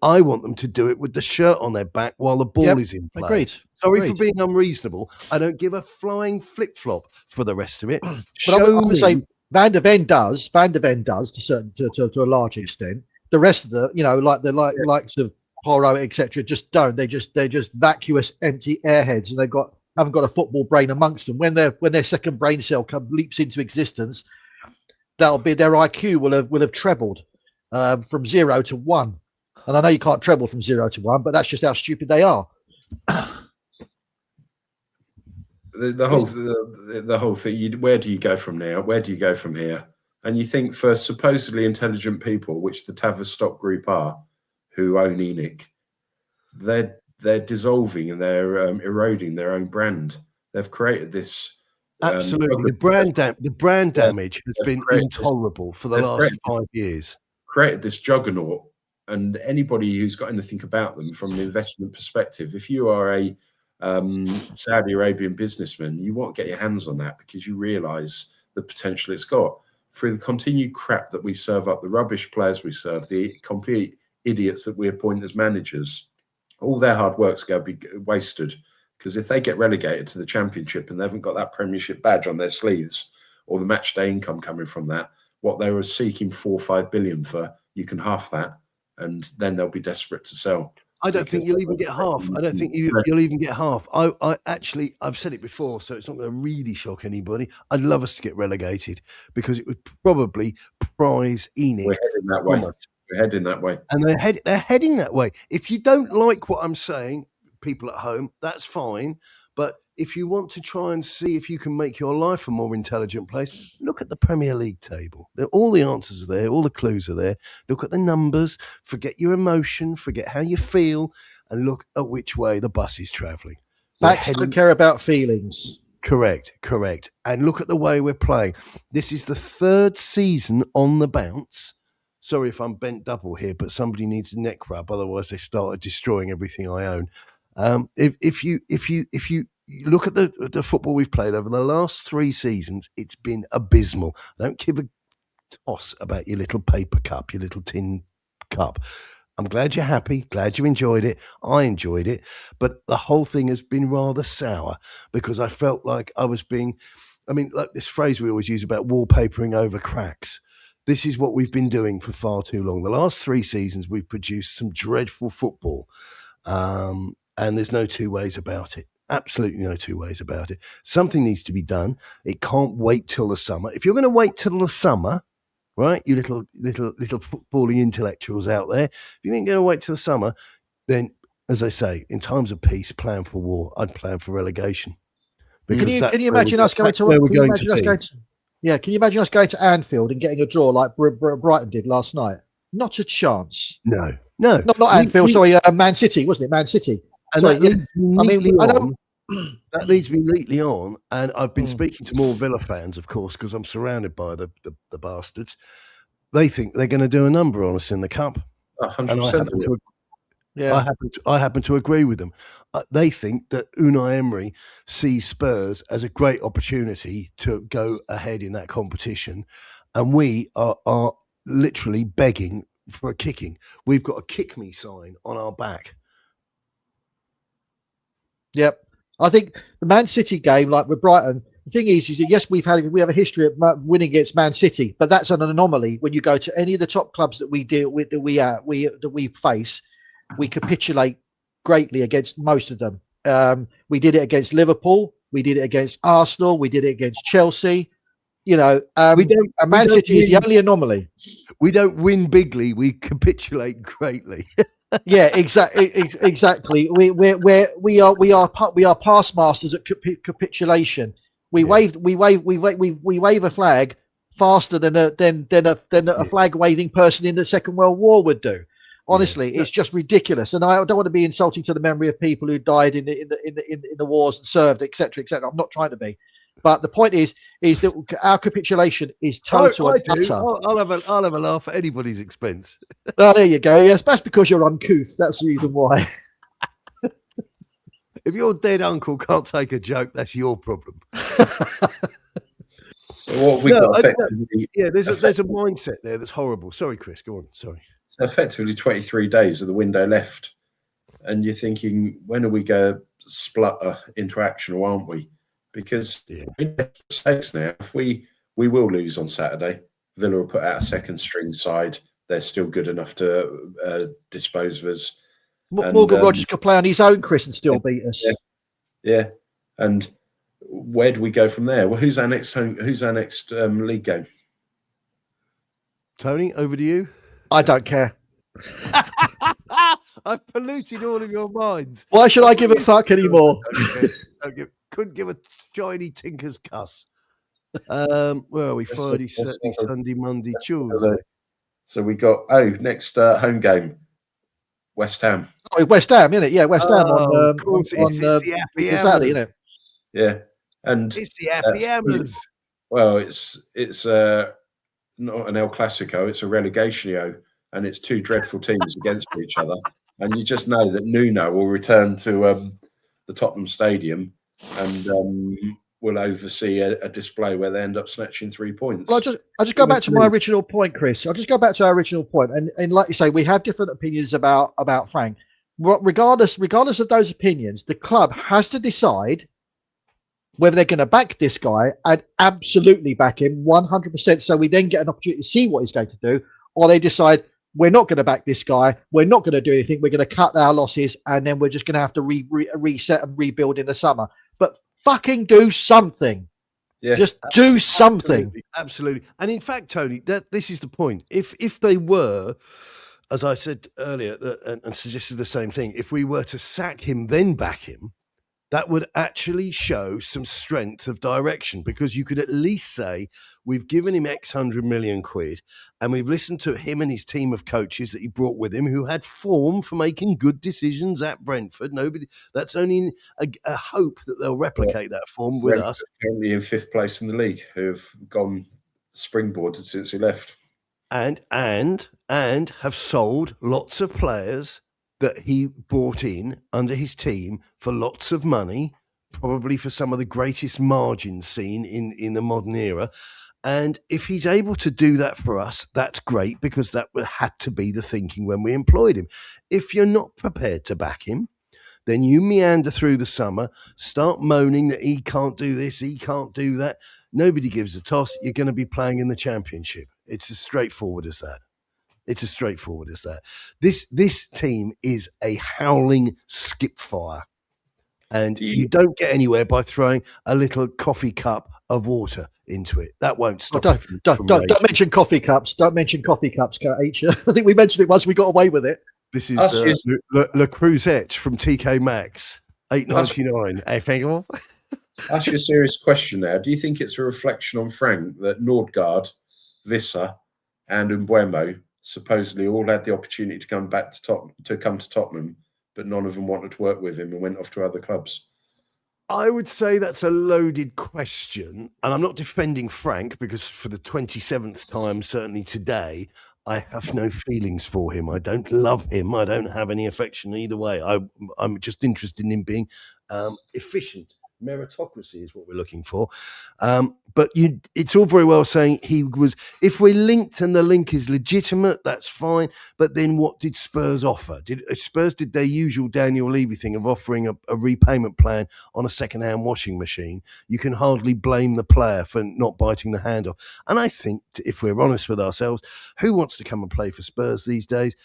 I want them to do it with the shirt on their back while the ball is in play. Agreed. Sorry for being unreasonable. I don't give a flying flip-flop for the rest of it. But I would say Van der Ven does to a large extent. The rest of the, like the likes of Porro, etc., just don't. They're just vacuous, empty airheads, and haven't got a football brain amongst them. When their second brain cell leaps into existence, that'll be their IQ will have trebled from 0 to 1. And I know you can't treble from 0 to 1, but that's just how stupid they are. The whole thing. Where do you go from now? Where do you go from here? And you think for supposedly intelligent people, which the Tavistock Group are, who own ENIC, they're dissolving and they're eroding their own brand. They've created this. Absolutely, the brand damage has been intolerable for the last 5 years. Created this juggernaut, and anybody who's got anything about them from an investment perspective, if you are a Saudi Arabian businessman, you want to get your hands on that because you realise the potential it's got. Through the continued crap that we serve up, the rubbish players we serve, the complete idiots that we appoint as managers, all their hard work's going to be wasted. Because if they get relegated to the Championship and they haven't got that Premiership badge on their sleeves or the match day income coming from that, what they were seeking 4 or 5 billion for, you can half that, and then they'll be desperate to sell. I don't think you'll even get half. I don't think you'll even get half. I've said it before, so it's not going to really shock anybody. I'd love us to get relegated because it would probably prize ENIC. We're heading that way. We're heading that way. And they're heading that way. If you don't like what I'm saying, people at home, that's fine. But if you want to try and see if you can make your life a more intelligent place, look at the Premier League table. All the answers are there. All the clues are there. Look at the numbers. Forget your emotion. Forget how you feel. And look at which way the bus is travelling. Facts don't care about feelings. Correct. And look at the way we're playing. This is the third season on the bounce. Sorry if I'm bent double here, but somebody needs a neck rub. Otherwise, they started destroying everything I own. If you look at the football we've played over the last 3 seasons, it's been abysmal. I don't give a toss about your little paper cup, your little tin cup. I'm glad you're happy, glad you enjoyed it. I enjoyed it, but the whole thing has been rather sour because I felt like I was being, like this phrase we always use about wallpapering over cracks. This is what we've been doing for far too long. The last 3 seasons, we've produced some dreadful football. And there's no two ways about it. Absolutely no two ways about it. Something needs to be done. It can't wait till the summer. If you're going to wait till the summer, right, you little footballing intellectuals out there, if you ain't going to wait till the summer, then, as I say, in times of peace, plan for war. I'd plan for relegation. Can you imagine us going to? Can you imagine us going to Anfield and getting a draw like Brighton did last night? Not a chance. No. Not Anfield. Sorry, Man City, wasn't it? Man City. And sorry, that leads me neatly on. And I've been speaking to more Villa fans, of course, because I'm surrounded by the bastards. They think they're going to do a number on us in the cup. 100%. I happen to agree with them. They think that Unai Emery sees Spurs as a great opportunity to go ahead in that competition, and we are literally begging for a kicking. We've got a kick me sign on our back. Yep. I think the Man City game, like with Brighton, the thing is that yes, we have a history of winning against Man City, but that's an anomaly. When you go to any of the top clubs that we deal with, that we face, we capitulate greatly against most of them. We did it against Liverpool, we did it against Arsenal, we did it against Chelsea. Man City is the only anomaly. We don't win bigly; we capitulate greatly. Yeah, exactly. We are past masters at capitulation. We wave a flag faster than a flag waving person in the Second World War would do. Honestly, it's just ridiculous, and I don't want to be insulting to the memory of people who died in the wars and served, etc., etc. I'm not trying to be, but the point is that our capitulation is total and utter. I'll have a laugh at anybody's expense. Oh, there you go. Yes, that's because you're uncouth. That's the reason why. If your dead uncle can't take a joke, that's your problem. So what we got effectively, there's a mindset there that's horrible. Sorry, Chris, go on. Sorry. So effectively 23 days of the window left, and you're thinking, when are we going to splutter into action, or aren't we? Because mistakes now. If we will lose on Saturday, Villa will put out a second string side. They're still good enough to dispose of us. Morgan Rogers could play on his own, Chris, and still beat us. Yeah. And where do we go from there? Well, who's our next league game? Tony, over to you. I don't care. I've polluted all of your minds. Why should I give a fuck anymore? Couldn't give a shiny tinker's cuss. Where are we? Friday, Saturday, Sunday, Monday, Tuesday. So we got next home game, West Ham. Oh, West Ham, isn't it? Yeah, West Ham of course it's the Happy Saturday, isn't it? Yeah, and it's the Happy Hammers. Well, it's not an El Clasico; it's a relegatio, and it's two dreadful teams against each other. And you just know that Nuno will return to the Tottenham Stadium and will oversee a display where they end up snatching 3 points. Well, I'll just go back to my original point, Chris. I'll just go back to our original point. And like you say, we have different opinions about Frank. Regardless of those opinions, the club has to decide whether they're going to back this guy and absolutely back him 100%. So we then get an opportunity to see what he's going to do, or they decide we're not going to back this guy. We're not going to do anything. We're going to cut our losses, and then we're just going to have to reset and rebuild in the summer. But fucking do something. Yeah, just do something. Absolutely. And in fact, Tony, this is the point. If they were, as I said earlier, and suggested the same thing, if we were to sack him, then back him, that would actually show some strength of direction, because you could at least say we've given him X 100 million quid and we've listened to him and his team of coaches that he brought with him who had form for making good decisions at Brentford. That's only a hope that they'll replicate that form with us. Only in 5th place in the league, who have gone springboarded since he left. And have sold lots of players that he brought in under his team for lots of money, probably for some of the greatest margins seen in the modern era. And if he's able to do that for us, that's great, because that had to be the thinking when we employed him. If you're not prepared to back him, then you meander through the summer, start moaning that he can't do this, he can't do that. Nobody gives a toss. You're going to be playing in the Championship. It's as straightforward as that. This team is a howling skip fire, and you don't get anywhere by throwing a little coffee cup of water into it. That won't stop. Don't mention coffee cups. Don't mention coffee cups, H. I think we mentioned it once. We got away with it. This is Le Creuset from TK Maxx, $8.99. I think. Ask you a serious question now. Do you think it's a reflection on Frank that Nordgaard, Visser, and Mbeumo supposedly all had the opportunity to come back to Tottenham, but none of them wanted to work with him and went off to other clubs? I would say that's a loaded question, and I'm not defending Frank, because for the 27th time, certainly today, I have no feelings for him. I don't love him. I don't have any affection either way. I'm just interested in him being efficient. Meritocracy is what we're looking for. But it's all very well saying he was, if we're linked and the link is legitimate, that's fine. But then what did Spurs offer? Spurs did their usual Daniel Levy thing of offering a repayment plan on a second-hand washing machine. You can hardly blame the player for not biting the hand off. And I think, if we're honest with ourselves, who wants to come and play for Spurs these days?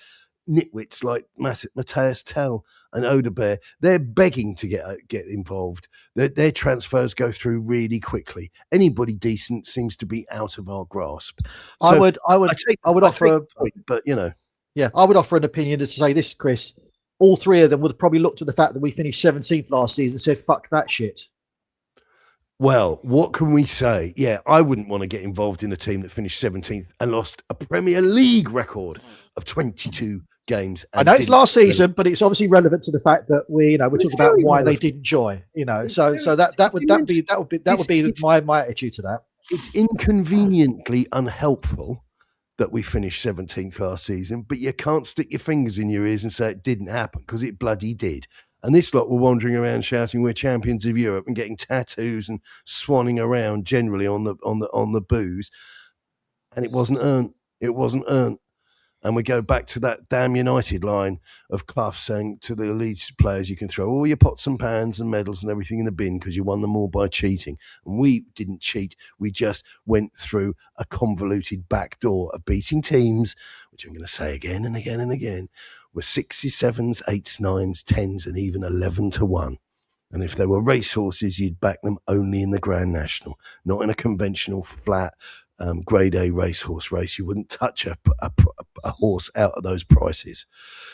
Nitwits like Matthias Tell and Odebear, they're begging to get involved. Their transfers go through really quickly. Anybody decent seems to be out of our grasp. So I would offer, but you know, yeah, I would offer an opinion to say this, Chris. All three of them would have probably looked at the fact that we finished 17th last season and said, "Fuck that shit." Well, what can we say? Yeah, I wouldn't want to get involved in a team that finished 17th and lost a Premier League record of 22 games. I know it's last season, but it's obviously relevant to the fact that we're talking about why they didn't join. So that would be my attitude to that. It's inconveniently unhelpful that we finished 17th last season, but you can't stick your fingers in your ears and say it didn't happen, because it bloody did. And this lot were wandering around shouting we're champions of Europe and getting tattoos and swanning around generally on the booze, and it wasn't earned. It wasn't earned. And we go back to that damn United line of Clough saying to the elite players, you can throw all your pots and pans and medals and everything in the bin because you won them all by cheating. And we didn't cheat. We just went through a convoluted back door of beating teams, which I'm going to say again and again and again, were 6s, 7s, 8s, 9s, 10s, and even 11-1. And if they were racehorses, you'd back them only in the Grand National, not in a conventional flat grade A racehorse race. You wouldn't touch a horse out of those prices.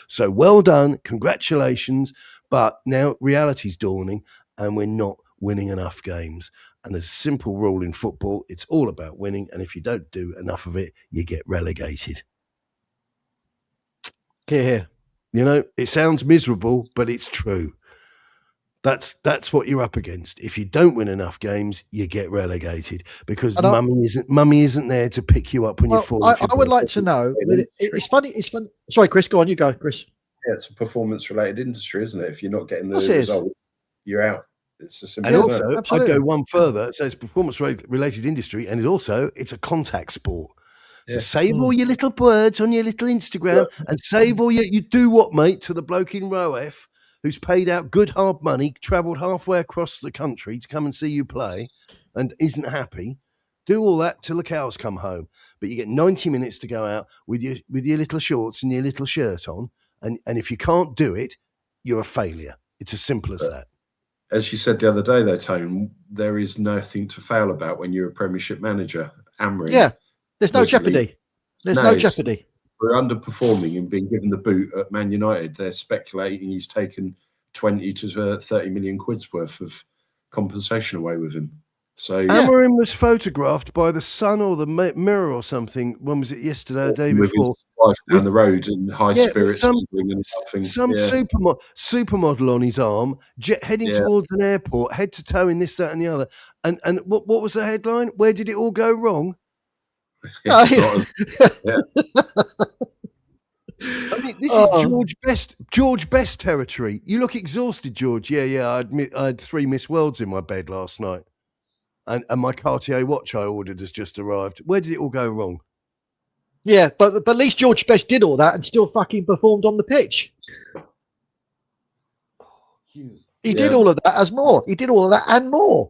So well done, congratulations. But now reality's dawning, and we're not winning enough games. And there's a simple rule in football: it's all about winning. And if you don't do enough of it, you get relegated. Here. It sounds miserable, but it's true. That's what you're up against. If you don't win enough games, you get relegated, because mummy isn't there to pick you up when you fall. I would like to know. It's funny. Sorry, Chris. Go on. You go, Chris. Yeah, it's a performance-related industry, isn't it? If you're not getting the result, you're out. It's a simple. And also, I'd go one further. So it's performance-related industry, and it's a contact sport. So save all your little words on your little Instagram, and save all you do what, mate, to the bloke in row F who's paid out good hard money, travelled halfway across the country to come and see you play and isn't happy. Do all that till the cows come home. But you get 90 minutes to go out with your little shorts and your little shirt on. And if you can't do it, you're a failure. It's as simple as that. As you said the other day, though, Tone, there is nothing to fail about when you're a Premiership manager. Amorim. Yeah, there's no jeopardy. There's no jeopardy. We're underperforming and being given the boot at Man United. They're speculating he's taken 20 to 30 million quid's worth of compensation away with him. So Amorim was photographed by the Sun or the Mirror or something. When was it? Yesterday or the day before? Down the road in high spirits. Some supermodel on his arm, heading towards an airport, head to toe in this, that, and the other. And what was the headline? Where did it all go wrong? I mean, this is George Best territory. You look exhausted, George. Yeah. I had 3 Miss Worlds in my bed last night, and my Cartier watch I ordered has just arrived. Where did it all go wrong? Yeah, but at least George Best did all that and still fucking performed on the pitch. He did all of that as more. He did all of that and more.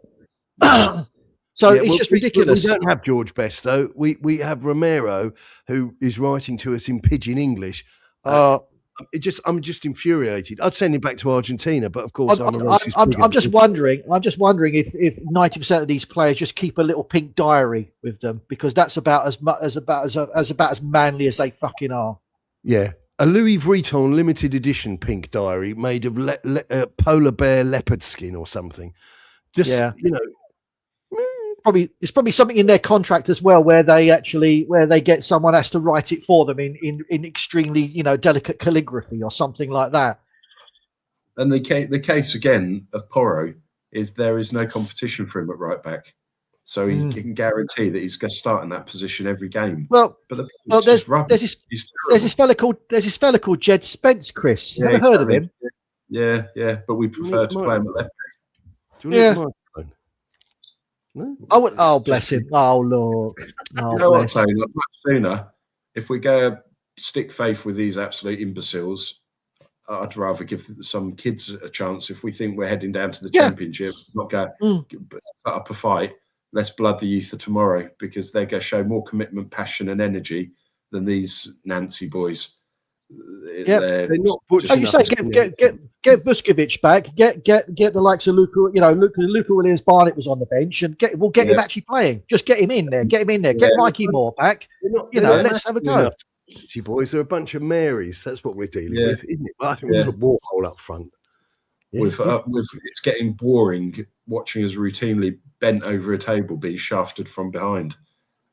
So it's just ridiculous. We don't have George Best, though. We have Romero, who is writing to us in pidgin English. I'm just infuriated. I'd send him back to Argentina, but of course I'm just wondering if 90% of these players just keep a little pink diary with them, because that's about as manly as they fucking are. Yeah. A Louis Vuitton limited edition pink diary made of polar bear leopard skin or something. It's probably something in their contract as well, where they get someone has to write it for them in extremely delicate calligraphy or something like that. And the case again of Porro is there is no competition for him at right back, so he can guarantee that he's going to start in that position every game. There's this fella called Jed Spence, Chris. Never heard of him? Yeah, but we prefer to play him at left back. Yeah. Oh, bless him. Oh, look. What, Tony? Much sooner, if we go stick faith with these absolute imbeciles, I'd rather give some kids a chance. If we think we're heading down to the championship, not go put up a fight. Let's blood the youth of tomorrow, because they're going to show more commitment, passion, and energy than these Nancy boys. They're not butchers. Like you say, get Buskovich back. Get the likes of Luca. Luca Williams-Barnett was on the bench, and we'll get him actually playing. Just get him in there. Get Mikey Moore back. Let's have a go. Nancy boys are a bunch of Marys. That's what we're dealing with, isn't it? I think we put Warhol up front. With it's getting boring watching us routinely bent over a table being shafted from behind,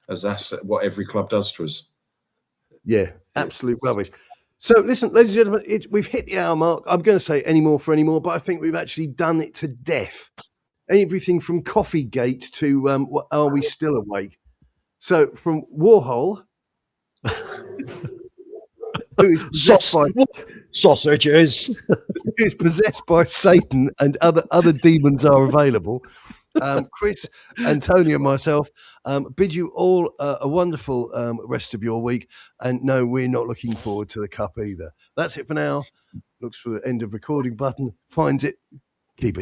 as that's what every club does to us. Yeah, absolute rubbish. So listen, ladies and gentlemen, we've hit the hour mark. I'm going to say any more for any more, but I think we've actually done it to death. Everything from Coffeegate to are we still awake? So from Warhol, who is Sausages. who is possessed by Satan and other demons are available. Chris, Antonio, and myself bid you all a wonderful rest of your week. And no, we're not looking forward to the cup either. That's it for now. Looks for the end of recording button. Finds it. Keep it.